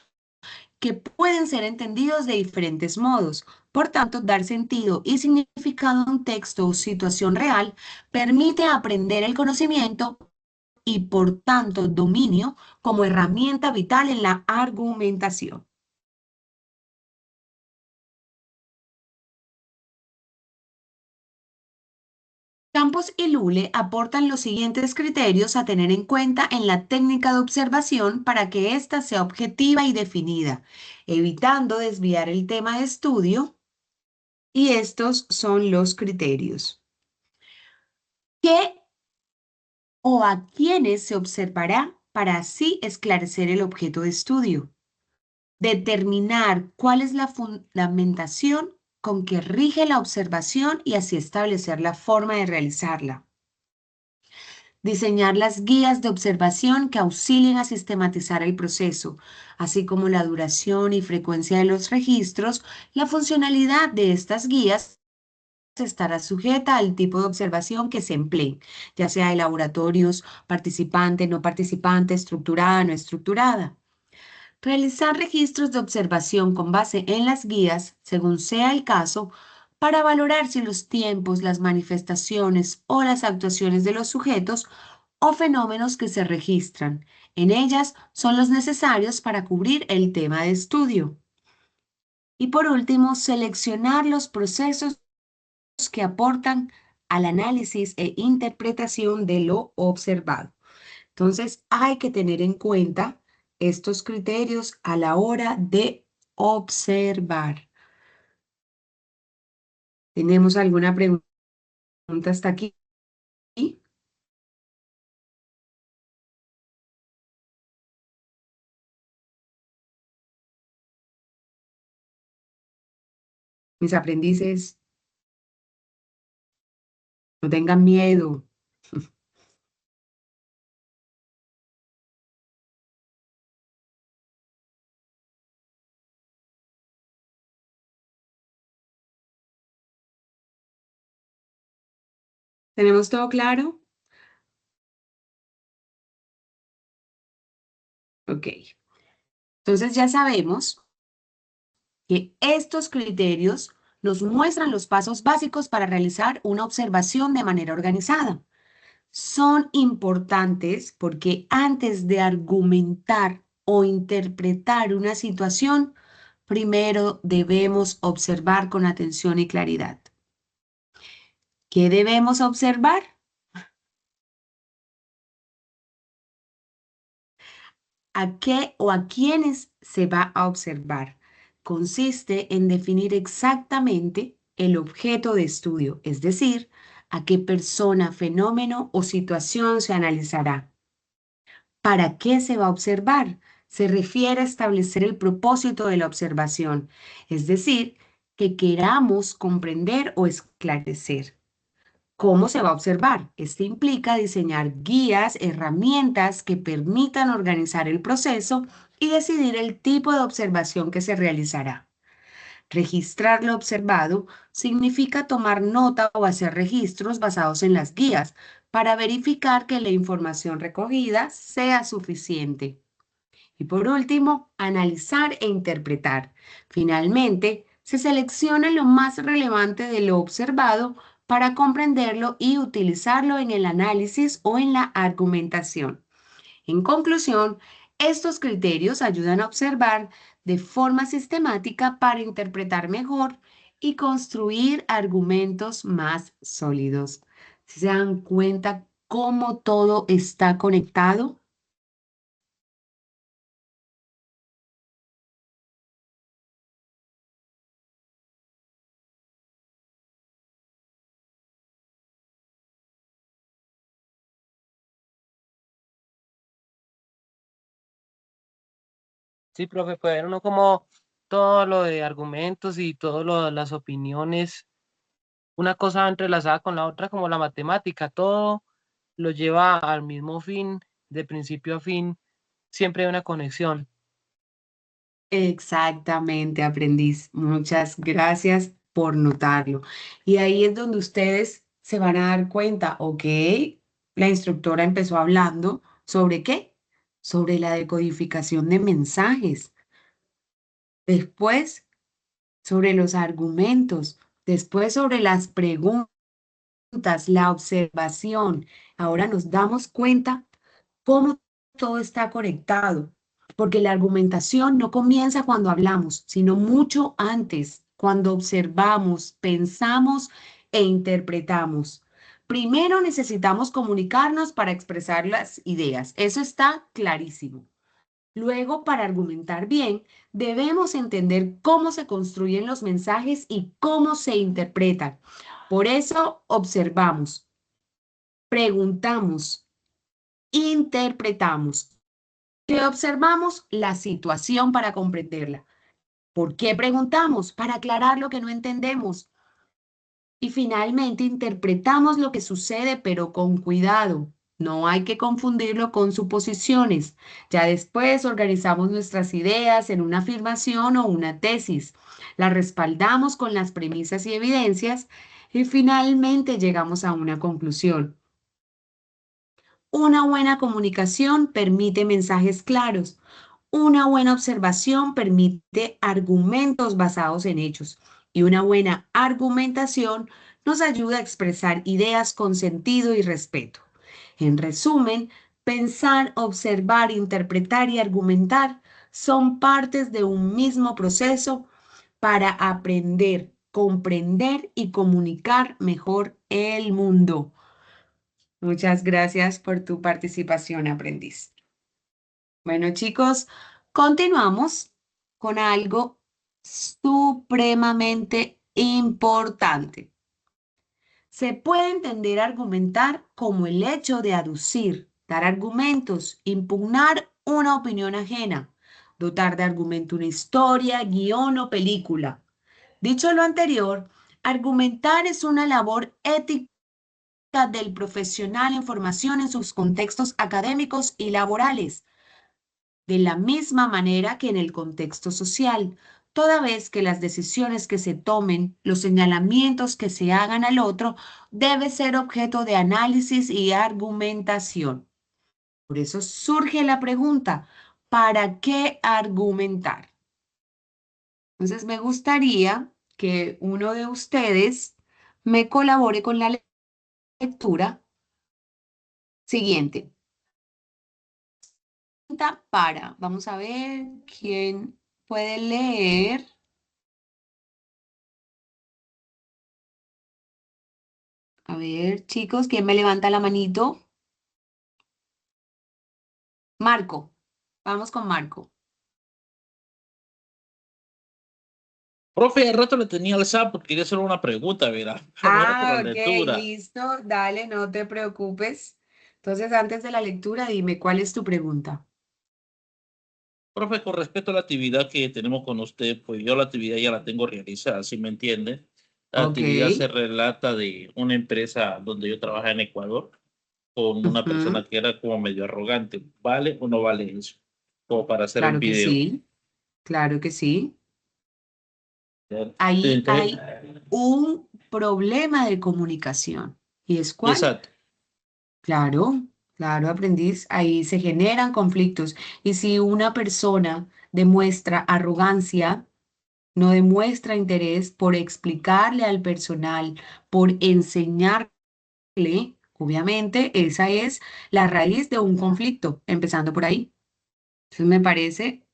que pueden ser entendidos de diferentes modos. Por tanto, dar sentido y significado a un texto o situación real permite aprender el conocimiento y, por tanto, dominio como herramienta vital en la argumentación. Campos y Lule aportan los siguientes criterios a tener en cuenta en la técnica de observación para que ésta sea objetiva y definida, evitando desviar el tema de estudio. Y estos son los criterios. ¿Qué o a quiénes se observará para así esclarecer el objeto de estudio. Determinar cuál es la fundamentación con que rige la observación y así establecer la forma de realizarla. Diseñar las guías de observación que auxilien a sistematizar el proceso, así como la duración y frecuencia de los registros. La funcionalidad de estas guías estará sujeta al tipo de observación que se emplee, ya sea de laboratorios, participante, no participante, estructurada, no estructurada. Realizar registros de observación con base en las guías, según sea el caso, para valorar si los tiempos, las manifestaciones o las actuaciones de los sujetos o fenómenos que se registran en ellas son los necesarios para cubrir el tema de estudio. Y por último, seleccionar los procesos que aportan al análisis e interpretación de lo observado. Entonces, hay que tener en cuenta estos criterios a la hora de observar. ¿Tenemos alguna pregunta hasta aquí? Mis aprendices, no tengan miedo. ¿Tenemos todo claro? Ok. Entonces ya sabemos que estos criterios nos muestran los pasos básicos para realizar una observación de manera organizada. Son importantes porque antes de argumentar o interpretar una situación, primero debemos observar con atención y claridad. ¿Qué debemos observar? ¿A qué o a quiénes se va a observar? Consiste en definir exactamente el objeto de estudio, es decir, a qué persona, fenómeno o situación se analizará. ¿Para qué se va a observar? Se refiere a establecer el propósito de la observación, es decir, que queramos comprender o esclarecer. ¿Cómo se va a observar? Esto implica diseñar guías, herramientas que permitan organizar el proceso y decidir el tipo de observación que se realizará. Registrar lo observado significa tomar nota o hacer registros basados en las guías para verificar que la información recogida sea suficiente. Y por último, analizar e interpretar. Finalmente, se selecciona lo más relevante de lo observado para comprenderlo y utilizarlo en el análisis o en la argumentación. En conclusión, estos criterios ayudan a observar de forma sistemática para interpretar mejor y construir argumentos más sólidos. ¿Se dan cuenta cómo todo está conectado? Sí, profe, puede ver uno como todo lo de argumentos y todo lo de las opiniones, una cosa va entrelazada con la otra, como la matemática, todo lo lleva al mismo fin, de principio a fin, siempre hay una conexión. Exactamente, aprendiz. Muchas gracias por notarlo. Y ahí es donde ustedes se van a dar cuenta, ok, la instructora empezó hablando sobre qué, sobre la decodificación de mensajes, después sobre los argumentos, después sobre las preguntas, la observación. Ahora nos damos cuenta cómo todo está conectado, porque la argumentación no comienza cuando hablamos, sino mucho antes, cuando observamos, pensamos e interpretamos. Primero necesitamos comunicarnos para expresar las ideas, eso está clarísimo. Luego, para argumentar bien, debemos entender cómo se construyen los mensajes y cómo se interpretan. Por eso observamos, preguntamos interpretamos. ¿Qué observamos? La situación para comprenderla. ¿Por qué preguntamos? Para aclarar lo que no entendemos. Y finalmente interpretamos lo que sucede, pero con cuidado. No hay que confundirlo con suposiciones. Ya después organizamos nuestras ideas en una afirmación o una tesis. La respaldamos con las premisas y evidencias y finalmente llegamos a una conclusión. Una buena comunicación permite mensajes claros. Una buena observación permite argumentos basados en hechos. Y una buena argumentación nos ayuda a expresar ideas con sentido y respeto. En resumen, pensar, observar, interpretar y argumentar son partes de un mismo proceso para aprender, comprender y comunicar mejor el mundo. Muchas gracias por tu participación, aprendiz. Bueno, chicos, continuamos con algo supremamente importante. Se puede entender argumentar como el hecho de aducir, dar argumentos, impugnar una opinión ajena, dotar de argumento una historia, guión o película. Dicho lo anterior, argumentar es una labor ética del profesional en formación en sus contextos académicos y laborales, de la misma manera que en el contexto social, toda vez que las decisiones que se tomen, los señalamientos que se hagan al otro, debe ser objeto de análisis y argumentación. Por eso surge la pregunta, ¿para qué argumentar? Entonces me gustaría que uno de ustedes me colabore con la lectura siguiente. Vamos a ver quién puede leer. A ver, chicos, ¿quién me levanta la manito? Marco. Vamos con Marco. Profe, al rato le tenía el SAP porque quería hacer una pregunta, ¿verdad? Pero bueno, por la Ok, lectura. listo. Dale, no te preocupes. Entonces, antes de la lectura, dime, ¿cuál es tu pregunta? Profe, con respecto a la actividad que tenemos con usted, pues yo la actividad ya la tengo realizada, ¿sí me entiende? La Ok. actividad se relata de una empresa donde yo trabajaba en Ecuador con una Ujú, persona que era como medio arrogante. ¿Vale o no vale eso? Como para hacer el claro que video. sí, claro que sí. ¿Ya? Ahí Entonces, hay un problema de comunicación. ¿Y es cuál? exacto. Claro, claro, aprendiz, ahí se generan conflictos. Y si una persona demuestra arrogancia, no demuestra interés por explicarle al personal, por enseñarle, obviamente esa es la raíz de un conflicto, empezando por ahí. Entonces me parece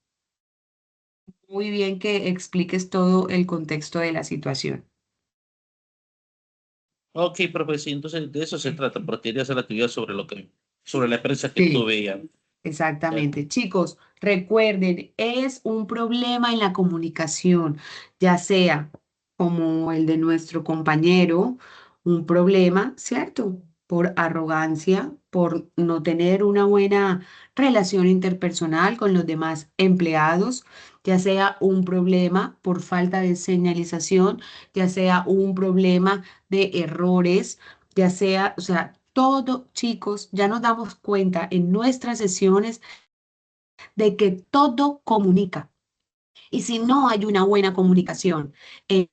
muy bien que expliques todo el contexto de la situación. Ok, profe, sí, entonces de eso se trata, porque quería hacer la actividad sobre sobre la empresa que Sí. tuve ya. ¿Ya? Exactamente. Chicos, recuerden, es un problema en la comunicación, ya sea como el de nuestro compañero, un problema, ¿cierto? Por arrogancia, por no tener una buena relación interpersonal con los demás empleados, ya sea un problema por falta de señalización, ya sea un problema de errores, ya sea, o sea, todo, chicos, ya nos damos cuenta en nuestras sesiones de que todo comunica. Y si no hay una buena comunicación en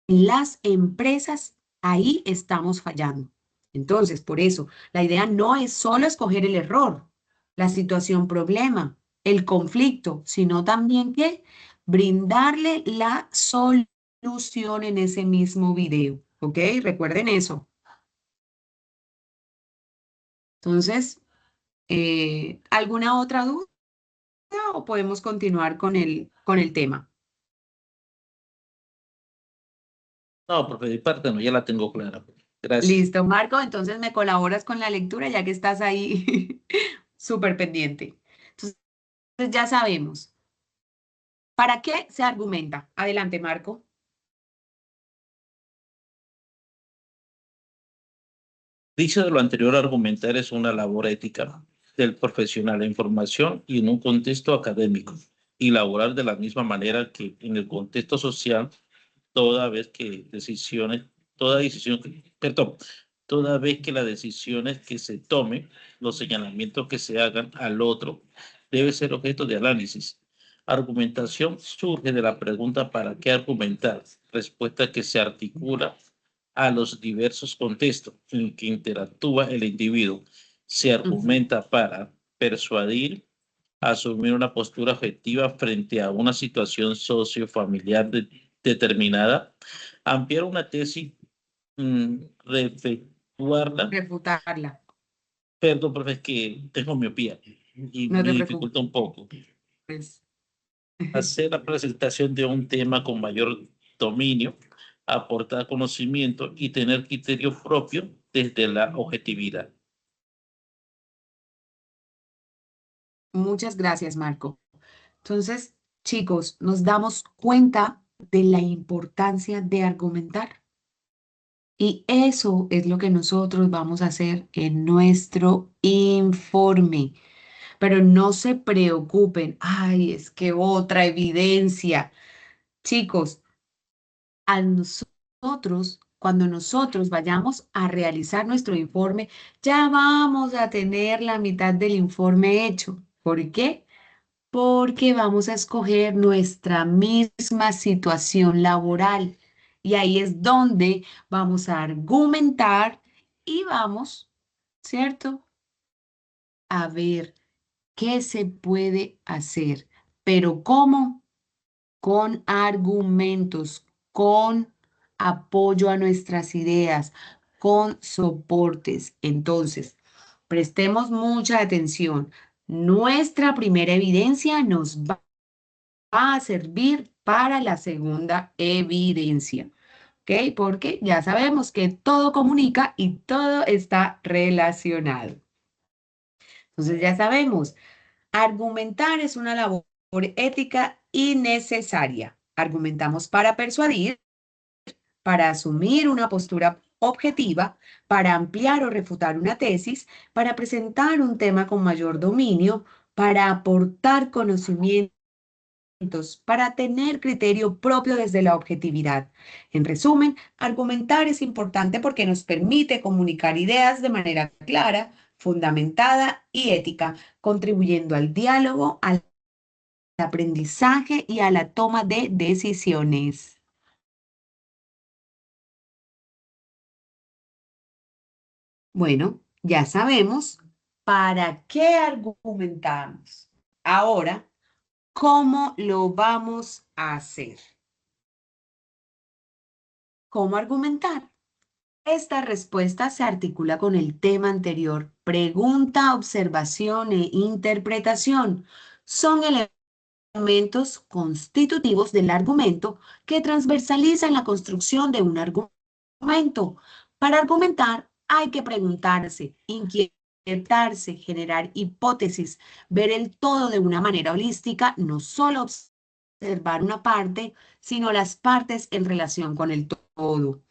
las empresas, ahí estamos fallando. Entonces, por eso, la idea no es solo escoger el error, la situación problema, el conflicto, sino también que brindarle la solución en ese mismo video. ¿Ok? Recuerden eso. Entonces, ¿alguna otra duda o podemos continuar con el tema? No, profe, de parte no, ya la tengo clara. Gracias. Listo, Marco, entonces me colaboras con la lectura ya que estás ahí súper pendiente. Entonces, ya sabemos. ¿Para qué se argumenta? Adelante, Marco. Dicho de lo anterior, argumentar es una labor ética. del profesional en formación y en un contexto académico y laboral de la misma manera que en el contexto social, toda vez que decisiones, toda decisión, perdón, toda vez que las decisiones que se tomen, los señalamientos que se hagan al otro, debe ser objeto de análisis. Argumentación surge de la pregunta ¿para qué argumentar? Respuesta que se articula a los diversos contextos en que interactúa el individuo. Se argumenta para persuadir, asumir una postura objetiva frente a una situación sociofamiliar determinada, ampliar una tesis, refectuarla. Refutarla. Perdón, profe, es que tengo miopía y No me te dificulta un poco. preocupes. Hacer la presentación de un tema con mayor dominio, aportar conocimiento y tener criterio propio desde la objetividad. Muchas gracias, Marco. Entonces, chicos, nos damos cuenta de la importancia de argumentar. Y eso es lo que nosotros vamos a hacer en nuestro informe. Pero no se preocupen. Ay, es que otra evidencia. Chicos, a nosotros, cuando nosotros vayamos a realizar nuestro informe, ya vamos a tener la mitad del informe hecho. ¿Por qué? Porque vamos a escoger nuestra misma situación laboral. Y ahí es donde vamos a argumentar y vamos, ¿cierto? A ver qué se puede hacer. Pero ¿cómo? Con argumentos, con apoyo a nuestras ideas, con soportes. Entonces, prestemos mucha atención. Nuestra primera evidencia nos va a servir para la segunda evidencia. ¿Ok? Porque ya sabemos que todo comunica y todo está relacionado. Entonces ya sabemos, argumentar es una labor ética y necesaria. Argumentamos para persuadir, para asumir una postura objetiva, para ampliar o refutar una tesis, para presentar un tema con mayor dominio, para aportar conocimientos, para tener criterio propio desde la objetividad. En resumen, argumentar es importante porque nos permite comunicar ideas de manera clara, fundamentada y ética, contribuyendo al diálogo, al aprendizaje y a la toma de decisiones. Bueno, ya sabemos para qué argumentamos. Ahora, ¿cómo lo vamos a hacer? ¿Cómo argumentar? Esta respuesta se articula con el tema anterior. Pregunta, observación e interpretación son elementos constitutivos del argumento que transversalizan la construcción de un argumento. Para argumentar hay que preguntarse, inquietarse, generar hipótesis, ver el todo de una manera holística, no solo observar una parte, sino las partes en relación con el todo.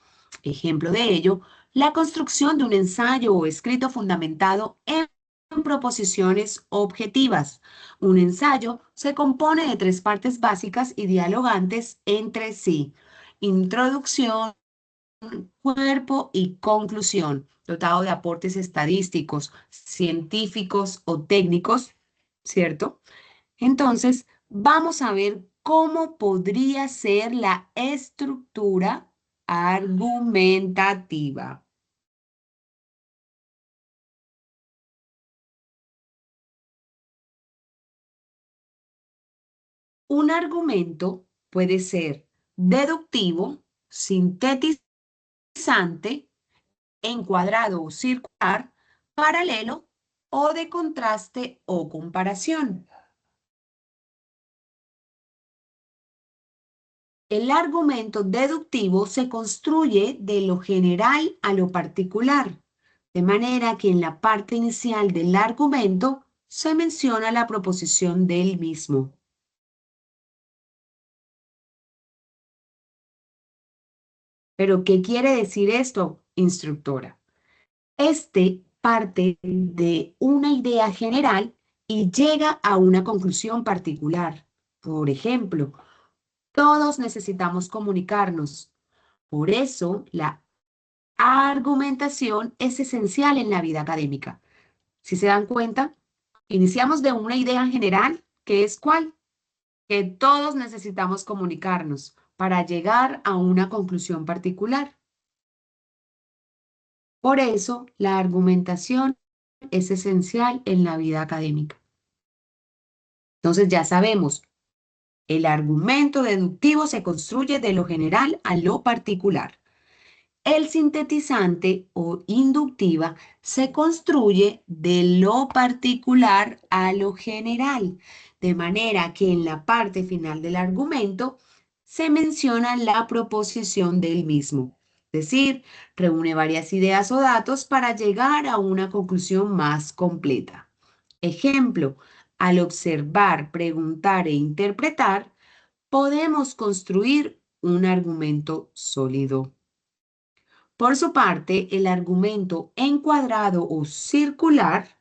Ejemplo de ello, la construcción de un ensayo o escrito fundamentado en proposiciones objetivas. Un ensayo se compone de tres partes básicas y dialogantes entre sí: introducción, cuerpo y conclusión, dotado de aportes estadísticos, científicos o técnicos, ¿cierto? Entonces, vamos a ver cómo podría ser la estructura argumentativa. Un argumento puede ser deductivo, sintetizante, encuadrado o circular, paralelo o de contraste o comparación. El argumento deductivo se construye de lo general a lo particular, de manera que en la parte inicial del argumento se menciona la proposición del mismo. ¿Pero qué quiere decir esto, instructora? Este parte de una idea general y llega a una conclusión particular. Por ejemplo, todos necesitamos comunicarnos. Por eso, la argumentación es esencial en la vida académica. Si se dan cuenta, iniciamos de una idea general, que es ¿cuál? Que todos necesitamos comunicarnos para llegar a una conclusión particular. Por eso, la argumentación es esencial en la vida académica. Entonces ya sabemos, el argumento deductivo se construye de lo general a lo particular. El sintetizante o inductiva se construye de lo particular a lo general, de manera que en la parte final del argumento se menciona la proposición del mismo. Es decir, reúne varias ideas o datos para llegar a una conclusión más completa. Ejemplo, al observar, preguntar e interpretar, podemos construir un argumento sólido. Por su parte, el argumento encuadrado o circular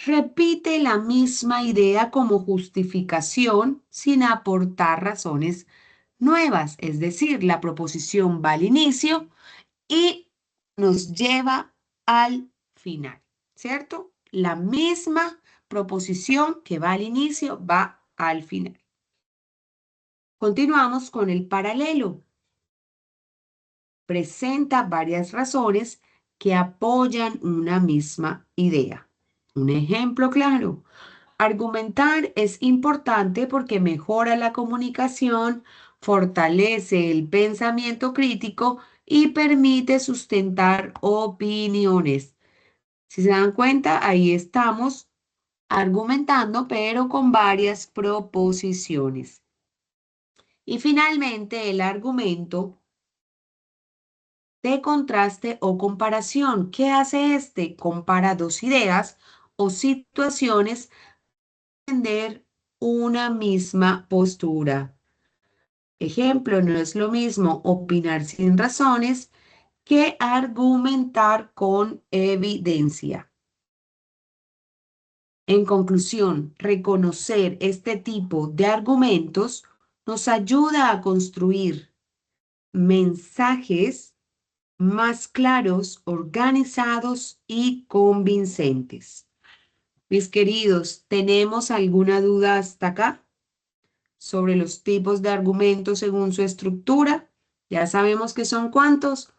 repite la misma idea como justificación sin aportar razones nuevas, es decir, la proposición va al inicio y nos lleva al final, ¿cierto? La misma proposición que va al inicio va al final. Continuamos con el paralelo. Presenta varias razones que apoyan una misma idea. Un ejemplo claro. Argumentar es importante porque mejora la comunicación, fortalece el pensamiento crítico y permite sustentar opiniones. Si se dan cuenta, ahí estamos argumentando, pero con varias proposiciones. Y finalmente, el argumento de contraste o comparación. ¿Qué hace este? Compara dos ideas o situaciones para defender una misma postura. Ejemplo, no es lo mismo opinar sin razones que argumentar con evidencia. En conclusión, reconocer este tipo de argumentos nos ayuda a construir mensajes más claros, organizados y convincentes. Mis queridos, ¿tenemos alguna duda hasta acá sobre los tipos de argumentos según su estructura? Ya sabemos que son ¿cuántos?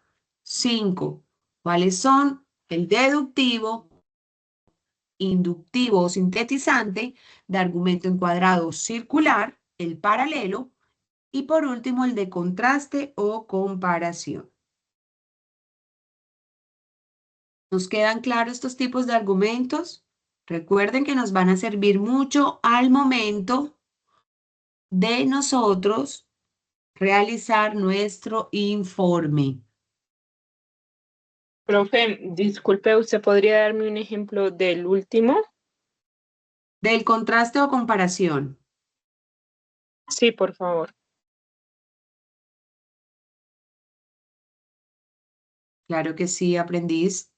5. ¿Cuáles son? El deductivo, inductivo o sintetizante, de argumento encuadrado circular, el paralelo y por último el de contraste o comparación. ¿Nos quedan claros estos tipos de argumentos? Recuerden que nos van a servir mucho al momento de nosotros realizar nuestro informe. Profe, disculpe, ¿usted podría darme un ejemplo del último? Del contraste o comparación. Sí, por favor. Claro que sí, aprendiz.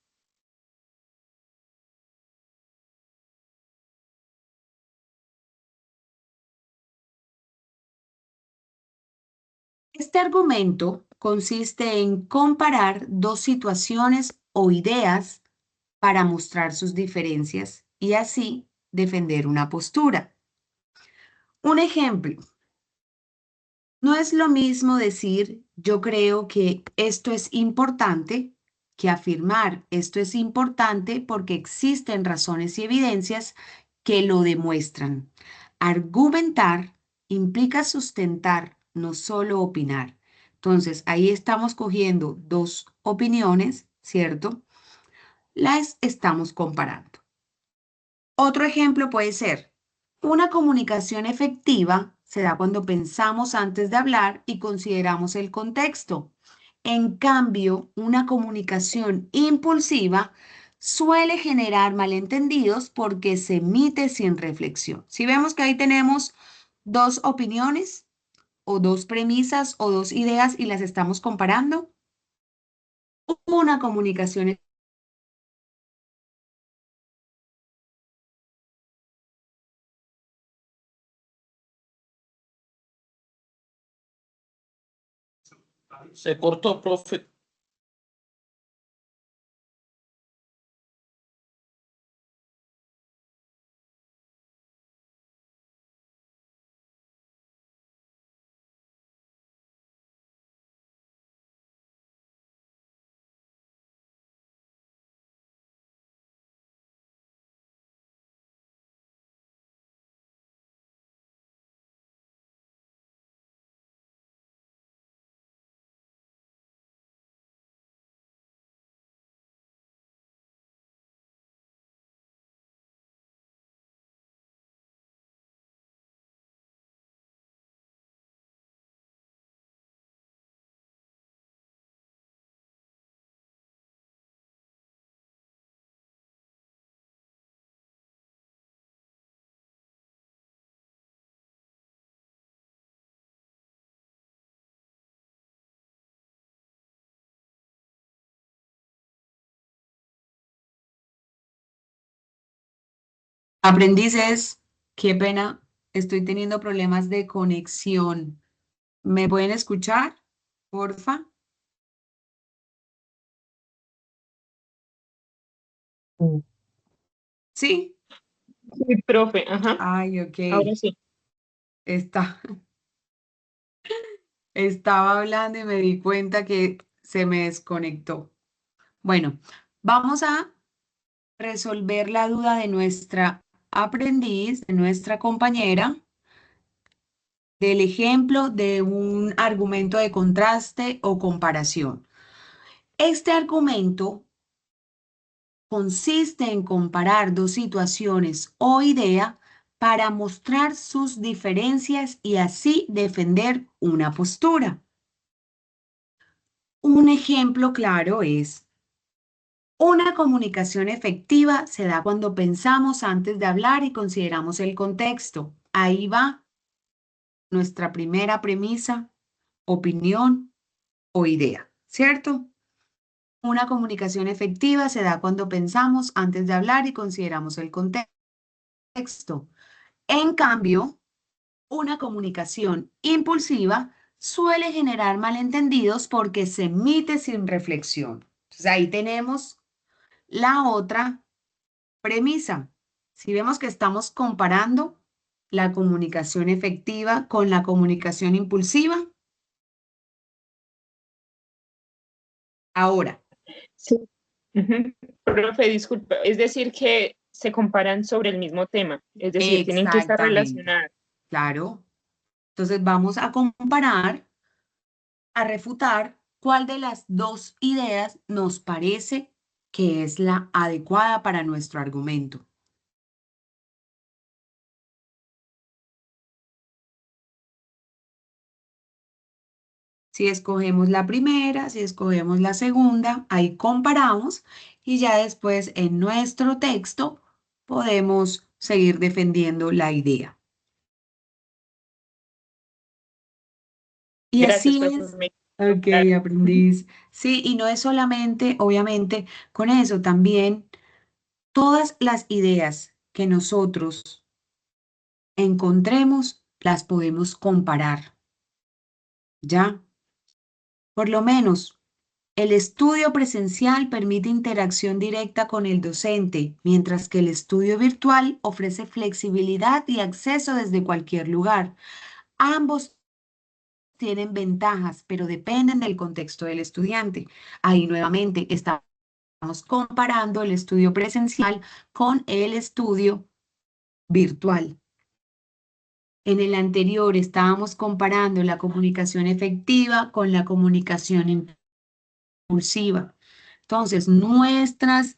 Este argumento consiste en comparar dos situaciones o ideas para mostrar sus diferencias y así defender una postura. Un ejemplo. No es lo mismo decir yo creo que esto es importante que afirmar esto es importante porque existen razones y evidencias que lo demuestran. Argumentar implica sustentar, no solo opinar. Entonces, ahí estamos cogiendo dos opiniones, ¿cierto? Las estamos comparando. Otro ejemplo puede ser, una comunicación efectiva se da cuando pensamos antes de hablar y consideramos el contexto. En cambio, una comunicación impulsiva suele generar malentendidos porque se emite sin reflexión. Si vemos que ahí tenemos dos opiniones o dos premisas o dos ideas y las estamos comparando, una comunicación Se cortó, profe. Aprendices, qué pena, estoy teniendo problemas de conexión. ¿Me pueden escuchar, porfa? Sí. Sí, profe, ajá. Ay, ok. Ahora sí. Estaba hablando y me di cuenta que se me desconectó. Bueno, vamos a resolver la duda de nuestra aprendiz, de nuestra compañera, del ejemplo de un argumento de contraste o comparación. Este argumento consiste en comparar dos situaciones o idea para mostrar sus diferencias y así defender una postura. Un ejemplo claro es: una comunicación efectiva se da cuando pensamos antes de hablar y consideramos el contexto. Ahí va nuestra primera premisa, opinión o idea, ¿cierto? Una comunicación efectiva se da cuando pensamos antes de hablar y consideramos el contexto. En cambio, una comunicación impulsiva suele generar malentendidos porque se emite sin reflexión. Entonces ahí tenemos la otra premisa. Si vemos que estamos comparando la comunicación efectiva con la comunicación impulsiva, ahora, Sí. Ujú. Profe, disculpe, es decir, que se comparan sobre el mismo tema, es decir, tienen que estar exactamente, relacionadas. claro. Entonces vamos a comparar, a refutar cuál de las dos ideas nos parece que es la adecuada para nuestro argumento. Si escogemos la primera, si escogemos la segunda, ahí comparamos y ya después en nuestro texto podemos seguir defendiendo la idea. Y Gracias, así profe. es. Ok, aprendiz. Sí, y no es solamente, obviamente, con eso, también todas las ideas que nosotros encontremos las podemos comparar, ¿ya? Por lo menos, el estudio presencial permite interacción directa con el docente, mientras que el estudio virtual ofrece flexibilidad y acceso desde cualquier lugar. Ambos tienen ventajas, pero dependen del contexto del estudiante. Ahí nuevamente estamos comparando el estudio presencial con el estudio virtual. En el anterior estábamos comparando la comunicación efectiva con la comunicación impulsiva. Entonces, nuestras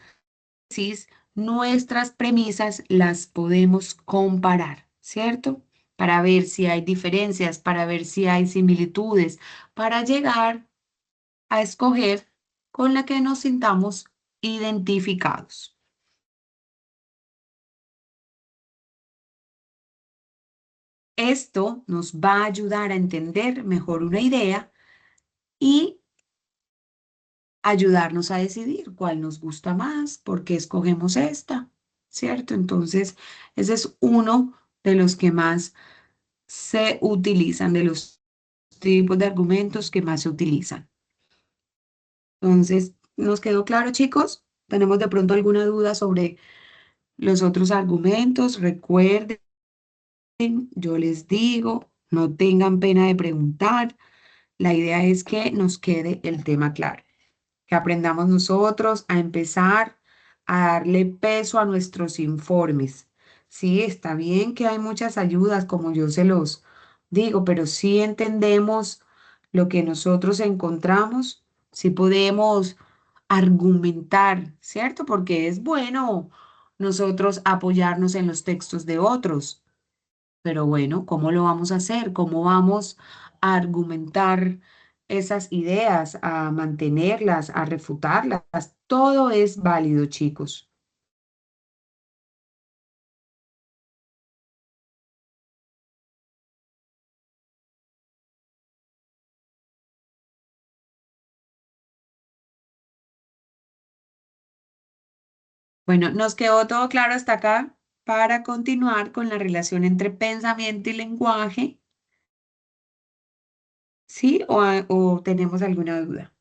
premisas las podemos comparar, ¿cierto? Para ver si hay diferencias, para ver si hay similitudes, para llegar a escoger con la que nos sintamos identificados. Esto nos va a ayudar a entender mejor una idea y ayudarnos a decidir cuál nos gusta más, por qué escogemos esta, ¿cierto? Entonces, ese es uno de los que más se utilizan, de los tipos de argumentos que más se utilizan. Entonces, ¿nos quedó claro, chicos? ¿Tenemos de pronto alguna duda sobre los otros argumentos? Recuerden, yo les digo, no tengan pena de preguntar. La idea es que nos quede el tema claro, que aprendamos nosotros a empezar a darle peso a nuestros informes. Sí, está bien que hay muchas ayudas, como yo se los digo, pero sí entendemos lo que nosotros encontramos, sí podemos argumentar, ¿cierto? Porque es bueno nosotros apoyarnos en los textos de otros. Pero bueno, ¿cómo lo vamos a hacer? ¿Cómo vamos a argumentar esas ideas, a mantenerlas, a refutarlas? Todo es válido, chicos. Bueno, ¿nos quedó todo claro hasta acá? Para continuar con la relación entre pensamiento y lenguaje, ¿sí? ¿O tenemos alguna duda?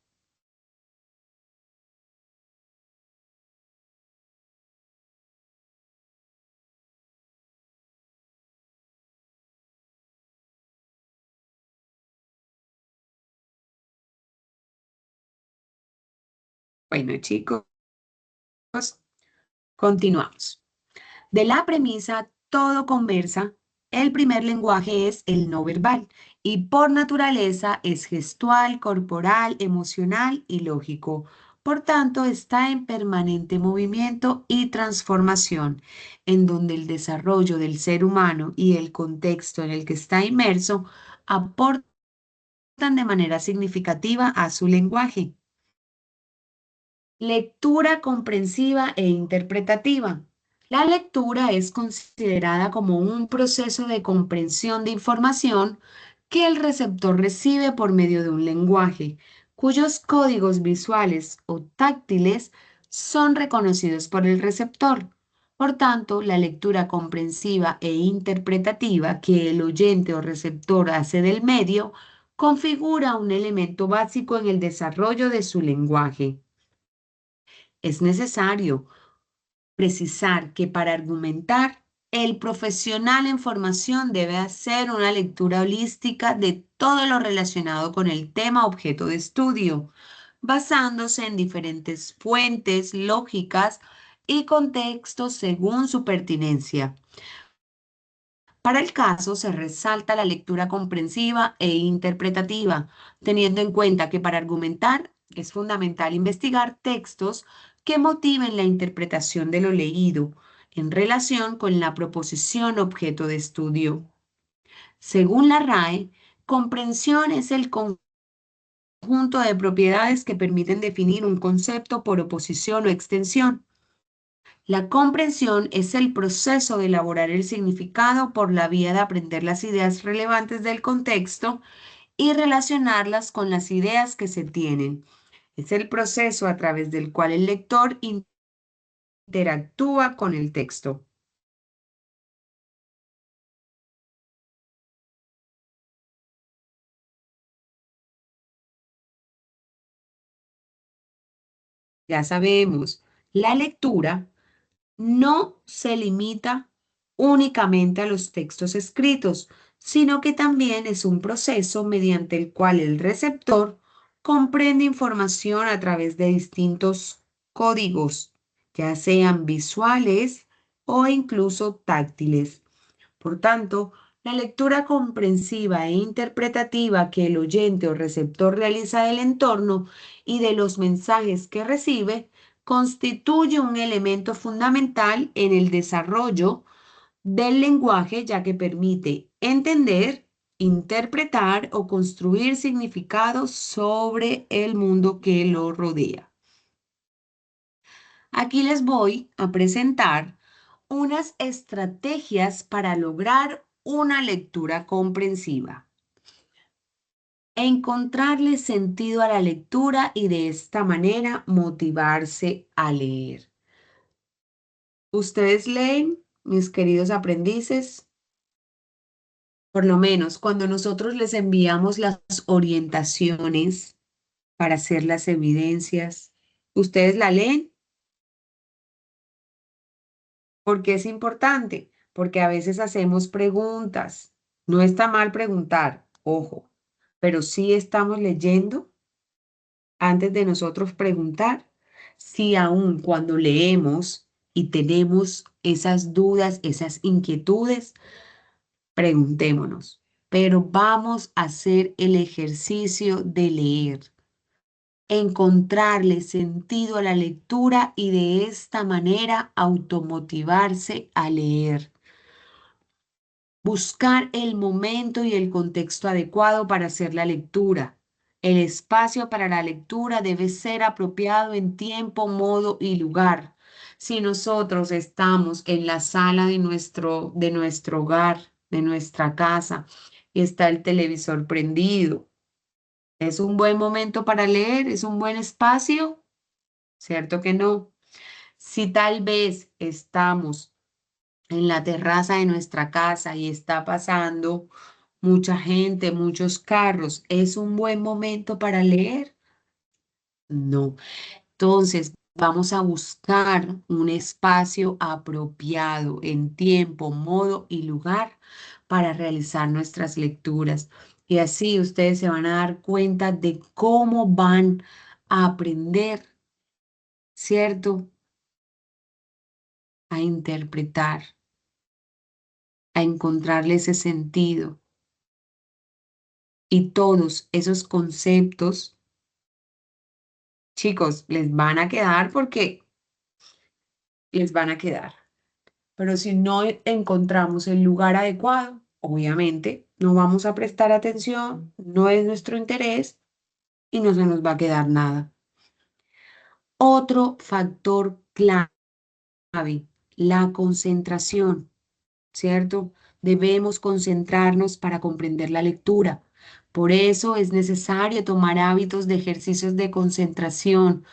Bueno, chicos, continuamos. De la premisa todo conversa, el primer lenguaje es el no verbal y por naturaleza es gestual, corporal, emocional y lógico. Por tanto, está en permanente movimiento y transformación, en donde el desarrollo del ser humano y el contexto en el que está inmerso aportan de manera significativa a su lenguaje. Lectura comprensiva e interpretativa. La lectura es considerada como un proceso de comprensión de información que el receptor recibe por medio de un lenguaje, cuyos códigos visuales o táctiles son reconocidos por el receptor. Por tanto, la lectura comprensiva e interpretativa que el oyente o receptor hace del medio configura un elemento básico en el desarrollo de su lenguaje. Es necesario precisar que para argumentar, el profesional en formación debe hacer una lectura holística de todo lo relacionado con el tema objeto de estudio, basándose en diferentes fuentes lógicas y contextos según su pertinencia. Para el caso se resalta la lectura comprensiva e interpretativa, teniendo en cuenta que para argumentar es fundamental investigar textos que motiven la interpretación de lo leído en relación con la proposición objeto de estudio. Según la RAE, comprensión es el conjunto de propiedades que permiten definir un concepto por oposición o extensión. La comprensión es el proceso de elaborar el significado por la vía de aprender las ideas relevantes del contexto y relacionarlas con las ideas que se tienen. Es el proceso a través del cual el lector interactúa con el texto. Ya sabemos, la lectura no se limita únicamente a los textos escritos, sino que también es un proceso mediante el cual el receptor comprende información a través de distintos códigos, ya sean visuales o incluso táctiles. Por tanto, la lectura comprensiva e interpretativa que el oyente o receptor realiza del entorno y de los mensajes que recibe constituye un elemento fundamental en el desarrollo del lenguaje, ya que permite entender, interpretar o construir significados sobre el mundo que lo rodea. Aquí les voy a presentar unas estrategias para lograr una lectura comprensiva. Encontrarle sentido a la lectura y de esta manera motivarse a leer. ¿Ustedes leen, mis queridos aprendices? Por lo menos cuando nosotros les enviamos las orientaciones para hacer las evidencias, ¿ustedes la leen? ¿Por qué es importante? Porque a veces hacemos preguntas. No está mal preguntar, ojo, pero sí estamos leyendo antes de nosotros preguntar. Si aún cuando leemos y tenemos esas dudas, esas inquietudes, preguntémonos. Pero vamos a hacer el ejercicio de leer, encontrarle sentido a la lectura y de esta manera automotivarse a leer. Buscar el momento y el contexto adecuado para hacer la lectura. El espacio para la lectura debe ser apropiado en tiempo, modo y lugar. Si nosotros estamos en la sala de nuestro hogar, de nuestra casa, y está el televisor prendido, ¿es un buen momento para leer? ¿Es un buen espacio? ¿Cierto que no? Si tal vez estamos en la terraza de nuestra casa y está pasando mucha gente, muchos carros, ¿es un buen momento para leer? No. Entonces, vamos a buscar un espacio apropiado en tiempo, modo y lugar para realizar nuestras lecturas. Y así ustedes se van a dar cuenta de cómo van a aprender, ¿cierto? A interpretar, a encontrarle ese sentido. Y todos esos conceptos, chicos, les van a quedar porque les van a quedar. Pero si no encontramos el lugar adecuado, obviamente no vamos a prestar atención, no es nuestro interés y no se nos va a quedar nada. Otro factor clave, la concentración, ¿cierto? Debemos concentrarnos para comprender la lectura. Por eso es necesario tomar hábitos de ejercicios de concentración,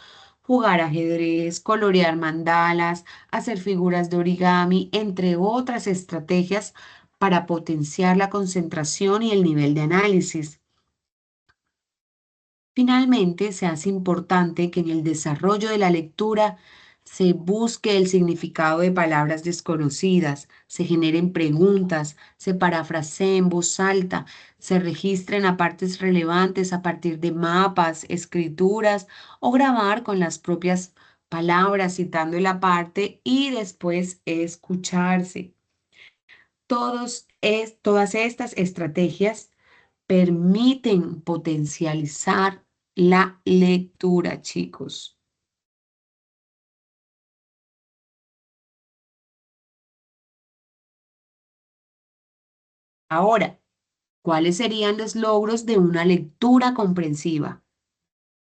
jugar ajedrez, colorear mandalas, hacer figuras de origami, entre otras estrategias para potenciar la concentración y el nivel de análisis. Finalmente, se hace importante que en el desarrollo de la lectura se busque el significado de palabras desconocidas, se generen preguntas, se parafrasee en voz alta, se registren a partes relevantes a partir de mapas, escrituras o grabar con las propias palabras citando la parte y después escucharse. Todas estas estrategias permiten potencializar la lectura, chicos. Ahora, ¿cuáles serían los logros de una lectura comprensiva?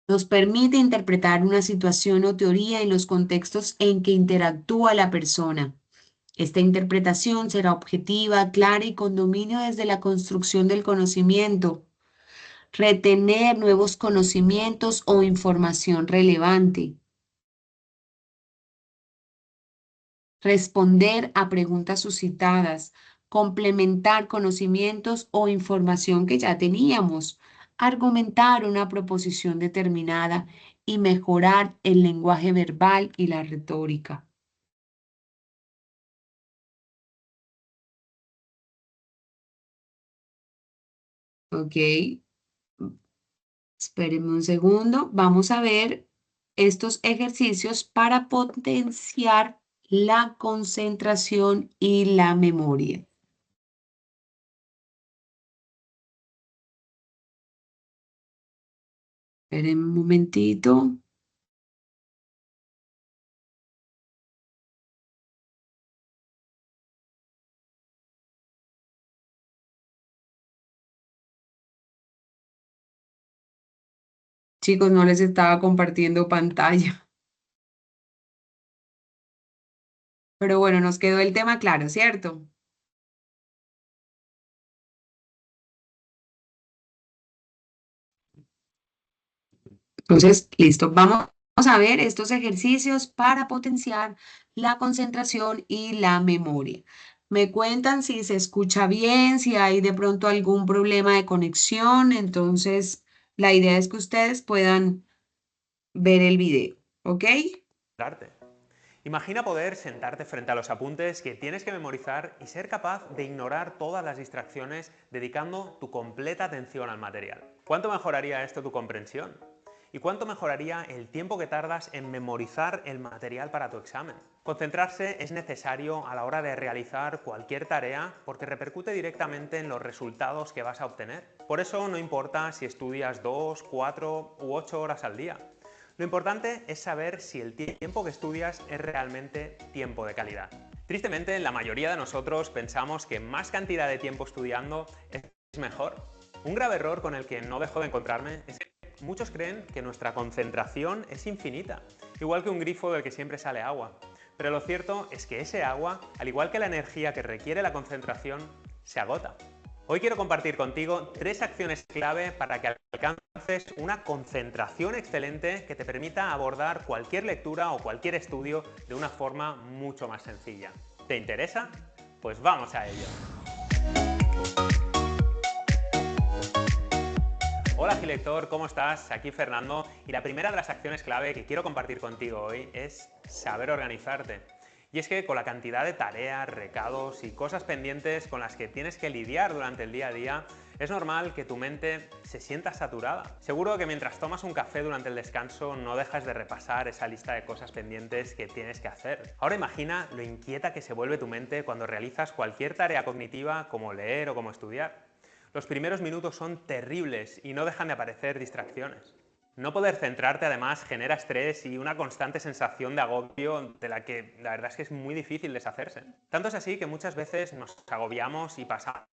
Nos permite interpretar una situación o teoría en los contextos en que interactúa la persona. Esta interpretación será objetiva, clara y con dominio desde la construcción del conocimiento. Retener nuevos conocimientos o información relevante. Responder a preguntas suscitadas, complementar conocimientos o información que ya teníamos, argumentar una proposición determinada y mejorar el lenguaje verbal y la retórica. Ok, espérenme un segundo. Vamos a ver estos ejercicios para potenciar la concentración y la memoria. Esperen un momentito. Chicos, no les estaba compartiendo pantalla. Pero bueno, nos quedó el tema claro, ¿cierto? Entonces, listo. Vamos a ver estos ejercicios para potenciar la concentración y la memoria. Me cuentan si se escucha bien, si hay de pronto algún problema de conexión. Entonces, la idea es que ustedes puedan ver el video, ¿ok? Imagina poder sentarte frente a los apuntes que tienes que memorizar y ser capaz de ignorar todas las distracciones dedicando tu completa atención al material. ¿Cuánto mejoraría esto tu comprensión? ¿Y cuánto mejoraría el tiempo que tardas en memorizar el material para tu examen? Concentrarse es necesario a la hora de realizar cualquier tarea porque repercute directamente en los resultados que vas a obtener. Por eso no importa si estudias 2, 4 u 8 horas al día. Lo importante es saber si el tiempo que estudias es realmente tiempo de calidad. Tristemente, la mayoría de nosotros pensamos que más cantidad de tiempo estudiando es mejor. Un grave error con el que no dejo de encontrarme es que muchos creen que nuestra concentración es infinita, igual que un grifo del que siempre sale agua. Pero lo cierto es que ese agua, al igual que la energía que requiere la concentración, se agota. Hoy quiero compartir contigo 3 acciones clave para que alcances una concentración excelente que te permita abordar cualquier lectura o cualquier estudio de una forma mucho más sencilla. ¿Te interesa? Pues vamos a ello. Hola Gilector, ¿cómo estás? Aquí Fernando y la primera de las acciones clave que quiero compartir contigo hoy es saber organizarte. Y es que con la cantidad de tareas, recados y cosas pendientes con las que tienes que lidiar durante el día a día, es normal que tu mente se sienta saturada. Seguro que mientras tomas un café durante el descanso no dejas de repasar esa lista de cosas pendientes que tienes que hacer. Ahora imagina lo inquieta que se vuelve tu mente cuando realizas cualquier tarea cognitiva como leer o como estudiar. Los primeros minutos son terribles y no dejan de aparecer distracciones. No poder centrarte además genera estrés y una constante sensación de agobio de la que la verdad es que es muy difícil deshacerse. Tanto es así que muchas veces nos agobiamos y pasamos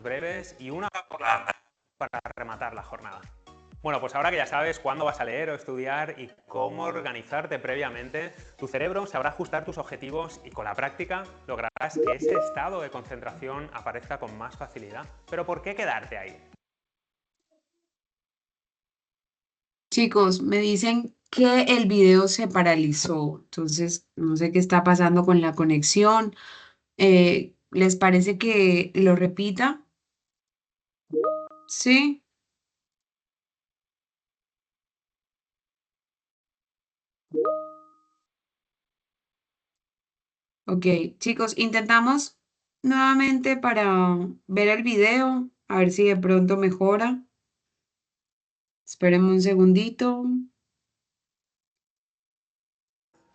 breves y una para rematar la jornada. Bueno, pues ahora que ya sabes cuándo vas a leer o estudiar y cómo organizarte previamente, tu cerebro sabrá ajustar tus objetivos y con la práctica lograrás que ese estado de concentración aparezca con más facilidad. Pero ¿por qué quedarte ahí? Chicos, me dicen que el video se paralizó, entonces no sé qué está pasando con la conexión. ¿Les parece que lo repita? Sí. Ok, chicos, intentamos nuevamente para ver el video, a ver si de pronto mejora. Espérenme un segundito.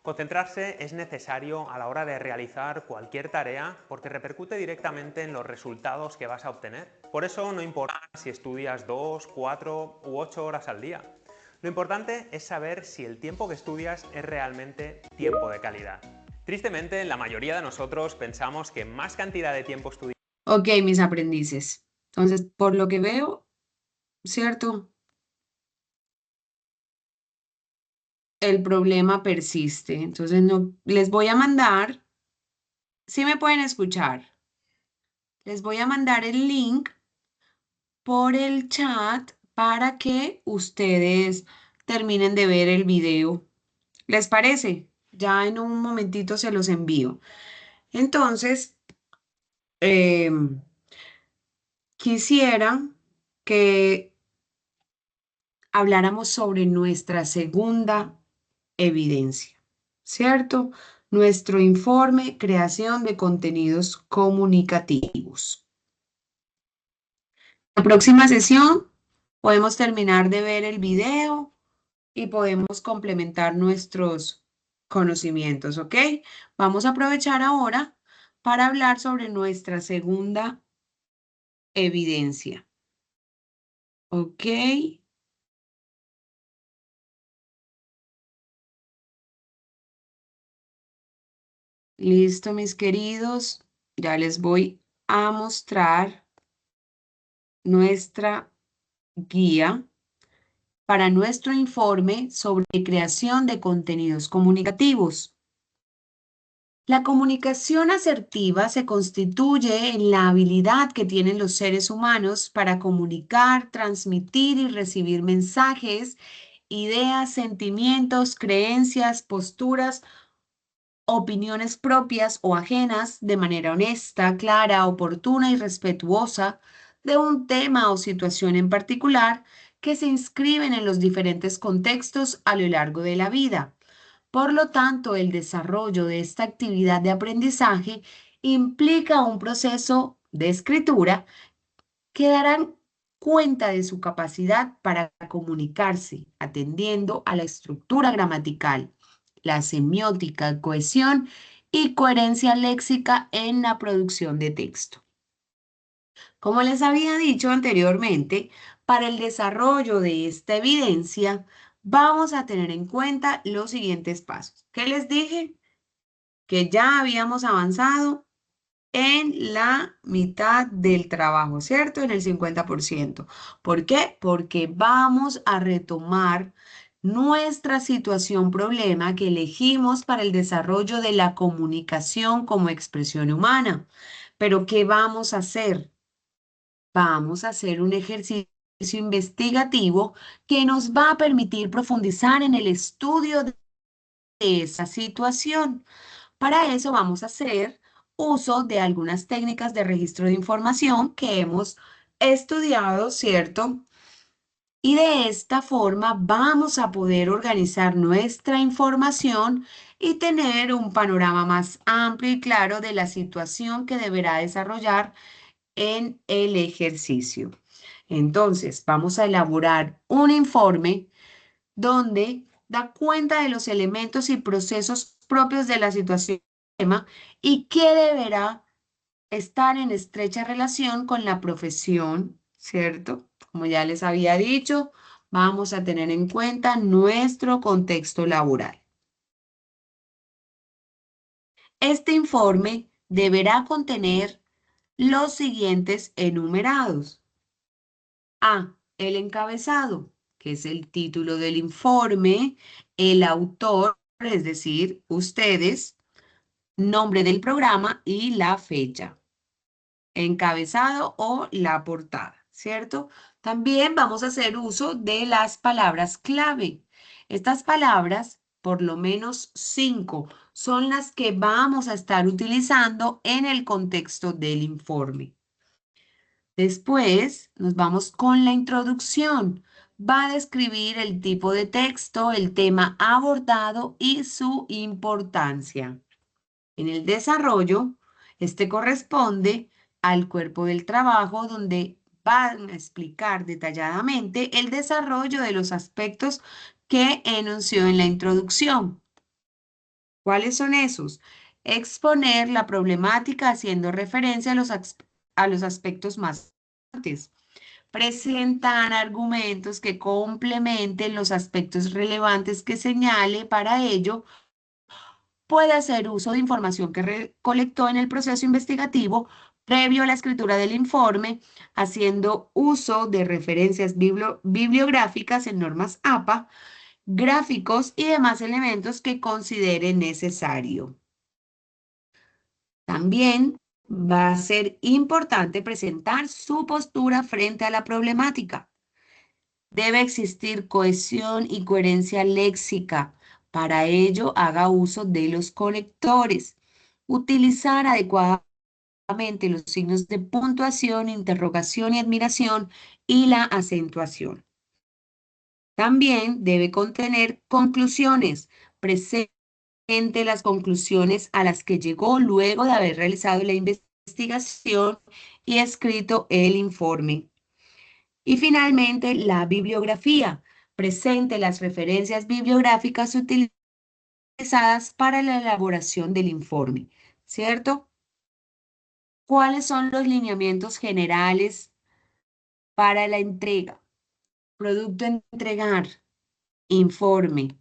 Concentrarse es necesario a la hora de realizar cualquier tarea porque repercute directamente en los resultados que vas a obtener. Por eso no importa si estudias 2, 4 u 8 horas al día. Lo importante es saber si el tiempo que estudias es realmente tiempo de calidad. Tristemente, la mayoría de nosotros pensamos que más cantidad de tiempo estudiamos. Ok, mis aprendices. Entonces, por lo que veo, ¿cierto? El problema persiste. Entonces, no, les voy a mandar, si me pueden escuchar, les voy a mandar el link por el chat para que ustedes terminen de ver el video. ¿Les parece? Ya en un momentito se los envío. Entonces, quisiera que habláramos sobre nuestra segunda evidencia, ¿cierto? Nuestro informe, creación de contenidos comunicativos. La próxima sesión podemos terminar de ver el video y podemos complementar nuestros conocimientos, ¿ok? Vamos a aprovechar ahora para hablar sobre nuestra segunda evidencia. Ok. Listo, mis queridos. Ya les voy a mostrar nuestra guía para nuestro informe sobre creación de contenidos comunicativos. La comunicación asertiva se constituye en la habilidad que tienen los seres humanos para comunicar, transmitir y recibir mensajes, ideas, sentimientos, creencias, posturas, opiniones propias o ajenas de manera honesta, clara, oportuna y respetuosa de un tema o situación en particular que se inscriben en los diferentes contextos a lo largo de la vida. Por lo tanto, el desarrollo de esta actividad de aprendizaje implica un proceso de escritura que darán cuenta de su capacidad para comunicarse, atendiendo a la estructura gramatical, la semiótica, cohesión y coherencia léxica en la producción de texto. Como les había dicho anteriormente, para el desarrollo de esta evidencia, vamos a tener en cuenta los siguientes pasos. ¿Qué les dije? Que ya habíamos avanzado en la mitad del trabajo, ¿cierto? En el 50%. ¿Por qué? Porque vamos a retomar nuestra situación problema que elegimos para el desarrollo de la comunicación como expresión humana. Pero ¿qué vamos a hacer? Vamos a hacer un ejercicio investigativo que nos va a permitir profundizar en el estudio de esa situación. Para eso vamos a hacer uso de algunas técnicas de registro de información que hemos estudiado, ¿cierto? Y de esta forma vamos a poder organizar nuestra información y tener un panorama más amplio y claro de la situación que deberá desarrollar en el ejercicio. Entonces, vamos a elaborar un informe donde da cuenta de los elementos y procesos propios de la situación y que deberá estar en estrecha relación con la profesión, ¿cierto? Como ya les había dicho, vamos a tener en cuenta nuestro contexto laboral. Este informe deberá contener los siguientes enumerados. A. El encabezado, que es el título del informe, el autor, es decir, ustedes, nombre del programa y la fecha. Encabezado o la portada, ¿cierto? También vamos a hacer uso de las palabras clave. Estas palabras, por lo menos 5, son las que vamos a estar utilizando en el contexto del informe. Después nos vamos con la introducción. Va a describir el tipo de texto, el tema abordado y su importancia. En el desarrollo, este corresponde al cuerpo del trabajo donde van a explicar detalladamente el desarrollo de los aspectos que enunció en la introducción. ¿Cuáles son esos? Exponer la problemática haciendo referencia a los aspectos más importantes. Presentar argumentos que complementen los aspectos relevantes que señale. Para ello, puede hacer uso de información que recolectó en el proceso investigativo previo a la escritura del informe, haciendo uso de referencias bibliográficas en normas APA, gráficos y demás elementos que considere necesario. También va a ser importante presentar su postura frente a la problemática. Debe existir cohesión y coherencia léxica. Para ello, haga uso de los conectores. Utilizar adecuadamente los signos de puntuación, interrogación y admiración y la acentuación. También debe contener conclusiones. Presente las conclusiones a las que llegó luego de haber realizado la investigación y escrito el informe. Y finalmente, la bibliografía. Presente las referencias bibliográficas utilizadas para la elaboración del informe, ¿cierto? ¿Cuáles son los lineamientos generales para la entrega? producto a entregar, informe.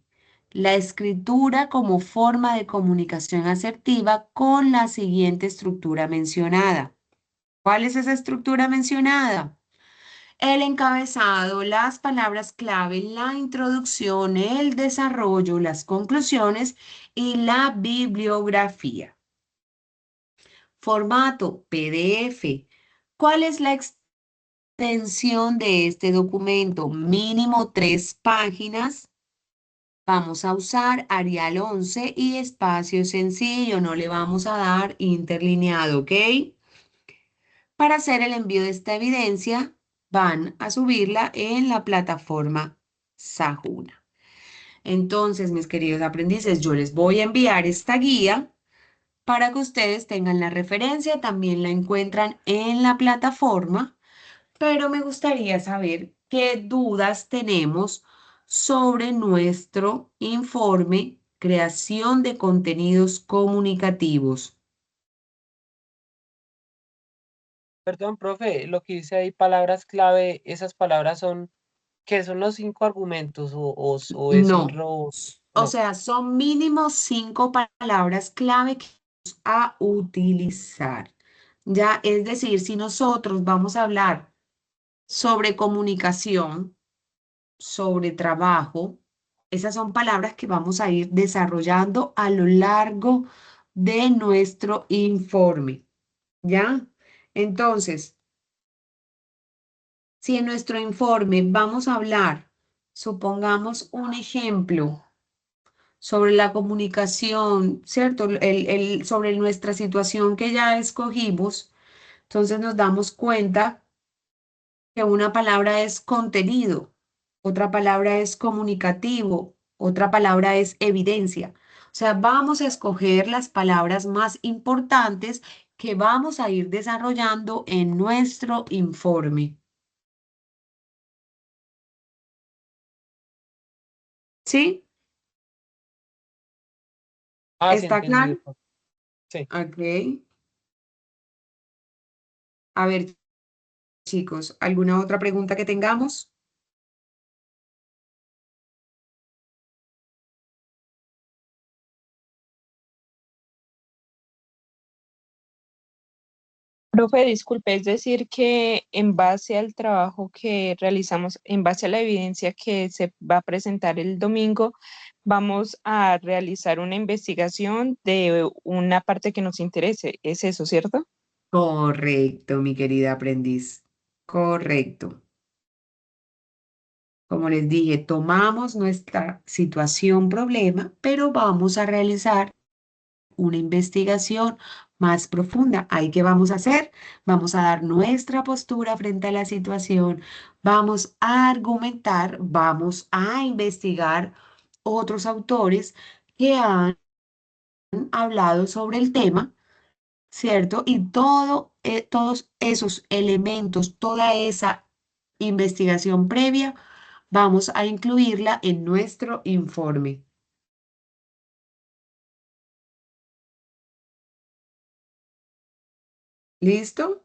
La escritura como forma de comunicación asertiva con la siguiente estructura mencionada. ¿Cuál es esa estructura mencionada? El encabezado, las palabras clave, la introducción, el desarrollo, las conclusiones y la bibliografía. Formato PDF. ¿Cuál es la extensión de este documento? Mínimo 3 páginas. Vamos a usar Arial 11 y espacio sencillo. No le vamos a dar interlineado, ¿ok? Para hacer el envío de esta evidencia, van a subirla en la plataforma Sajuna. Entonces, mis queridos aprendices, yo les voy a enviar esta guía para que ustedes tengan la referencia. También la encuentran en la plataforma, pero me gustaría saber qué dudas tenemos sobre nuestro informe Creación de Contenidos Comunicativos. Perdón, profe, lo que dice ahí, palabras clave, esas palabras son, ¿qué son los 5 argumentos o es No, otro? o No. sea, son mínimo 5 palabras clave que vamos a utilizar. Ya, es decir, si nosotros vamos a hablar sobre comunicación, sobre trabajo, esas son palabras que vamos a ir desarrollando a lo largo de nuestro informe. ¿Ya? Entonces, si en nuestro informe vamos a hablar, supongamos un ejemplo sobre la comunicación, ¿cierto? Sobre nuestra situación que ya escogimos, entonces nos damos cuenta que una palabra es contenido, otra palabra es comunicativo, otra palabra es evidencia. O sea, vamos a escoger las palabras más importantes que vamos a ir desarrollando en nuestro informe. ¿Sí? Ah, sí, ¿Está entendido, claro? profe. Sí. Ok. A ver, chicos, ¿alguna otra pregunta que tengamos? Profe, disculpe, es decir, que en base al trabajo que realizamos, en base a la evidencia que se va a presentar el domingo, vamos a realizar una investigación de una parte que nos interese. ¿Es eso, cierto? Correcto, mi querida aprendiz. Correcto. Como les dije, tomamos nuestra situación problema, pero vamos a realizar una investigación más profunda. ¿Ahí qué vamos a hacer? Vamos a dar nuestra postura frente a la situación, vamos a argumentar, vamos a investigar otros autores que han hablado sobre el tema, ¿cierto? Y todos esos elementos, toda esa investigación previa, vamos a incluirla en nuestro informe. ¿Listo?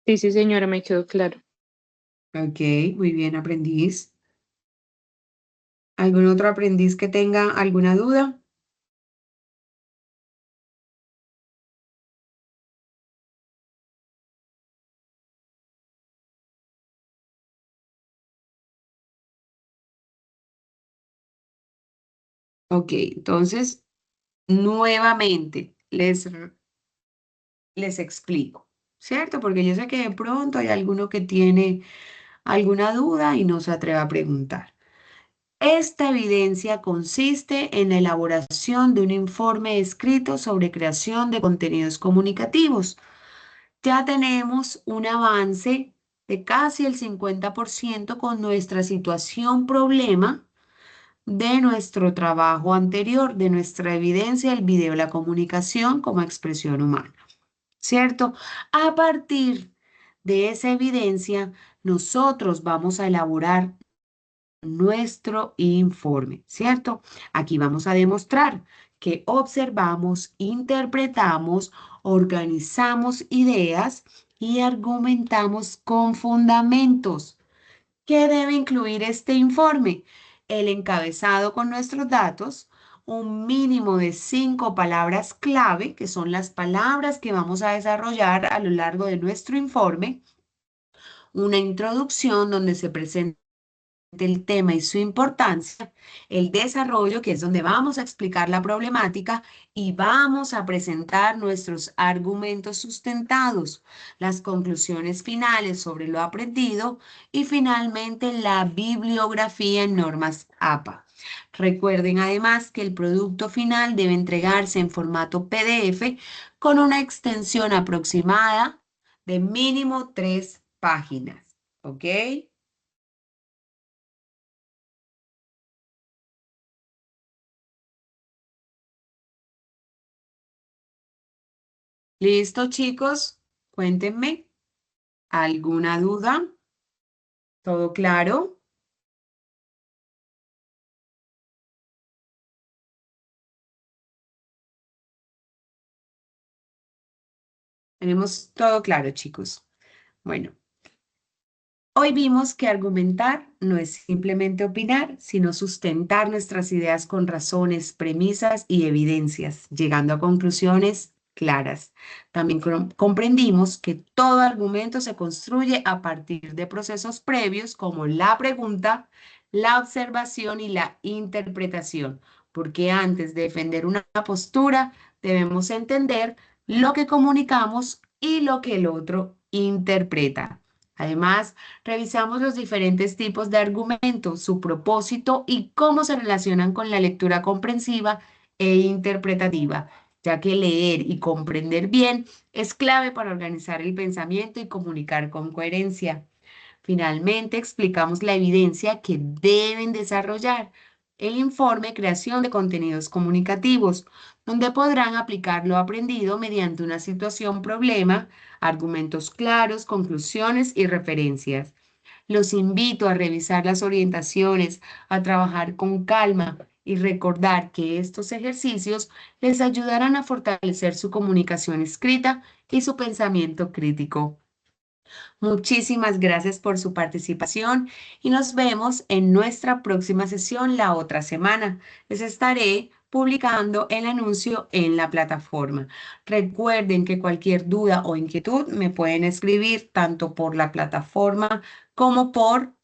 Sí, sí, señora, me quedó claro. Ok, muy bien, aprendiz. ¿Algún otro aprendiz que tenga alguna duda? Ok, entonces, nuevamente les explico, ¿cierto? Porque yo sé que de pronto hay alguno que tiene alguna duda y no se atreve a preguntar. Esta evidencia consiste en la elaboración de un informe escrito sobre creación de contenidos comunicativos. Ya tenemos un avance de casi el 50% con nuestra situación problema de nuestro trabajo anterior, de nuestra evidencia, el video, la comunicación como expresión humana, ¿cierto? A partir de esa evidencia, nosotros vamos a elaborar nuestro informe, ¿cierto? Aquí vamos a demostrar que observamos, interpretamos, organizamos ideas y argumentamos con fundamentos. ¿Qué debe incluir este informe? El encabezado con nuestros datos, un mínimo de 5 palabras clave, que son las palabras que vamos a desarrollar a lo largo de nuestro informe, una introducción donde se presenta el tema y su importancia, el desarrollo, que es donde vamos a explicar la problemática y vamos a presentar nuestros argumentos sustentados, las conclusiones finales sobre lo aprendido y finalmente la bibliografía en normas APA. Recuerden además que el producto final debe entregarse en formato PDF con una extensión aproximada de mínimo 3 páginas. ¿Ok? ¿Listo, chicos? Cuéntenme. ¿Alguna duda? ¿Todo claro? Tenemos todo claro, chicos. Bueno, hoy vimos que argumentar no es simplemente opinar, sino sustentar nuestras ideas con razones, premisas y evidencias, llegando a conclusiones claras. También comprendimos que todo argumento se construye a partir de procesos previos como la pregunta, la observación y la interpretación, porque antes de defender una postura debemos entender lo que comunicamos y lo que el otro interpreta. Además, revisamos los diferentes tipos de argumentos, su propósito y cómo se relacionan con la lectura comprensiva e interpretativa, ya que leer y comprender bien es clave para organizar el pensamiento y comunicar con coherencia. Finalmente, explicamos la evidencia que deben desarrollar. El informe Creación de contenidos comunicativos, donde podrán aplicar lo aprendido mediante una situación problema, argumentos claros, conclusiones y referencias. Los invito a revisar las orientaciones, a trabajar con calma y recordar que estos ejercicios les ayudarán a fortalecer su comunicación escrita y su pensamiento crítico. Muchísimas gracias por su participación y nos vemos en nuestra próxima sesión la otra semana. Les estaré publicando el anuncio en la plataforma. Recuerden que cualquier duda o inquietud me pueden escribir tanto por la plataforma como por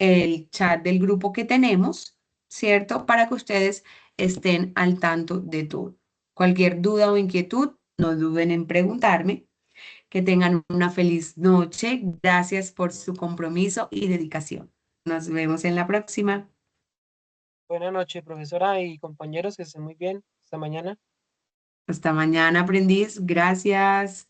el chat del grupo que tenemos, ¿cierto? Para que ustedes estén al tanto de todo. Cualquier duda o inquietud, no duden en preguntarme. Que tengan una feliz noche. Gracias por su compromiso y dedicación. Nos vemos en la próxima. Buenas noches, profesora y compañeros, que estén muy bien. Hasta mañana. Hasta mañana, aprendiz. Gracias.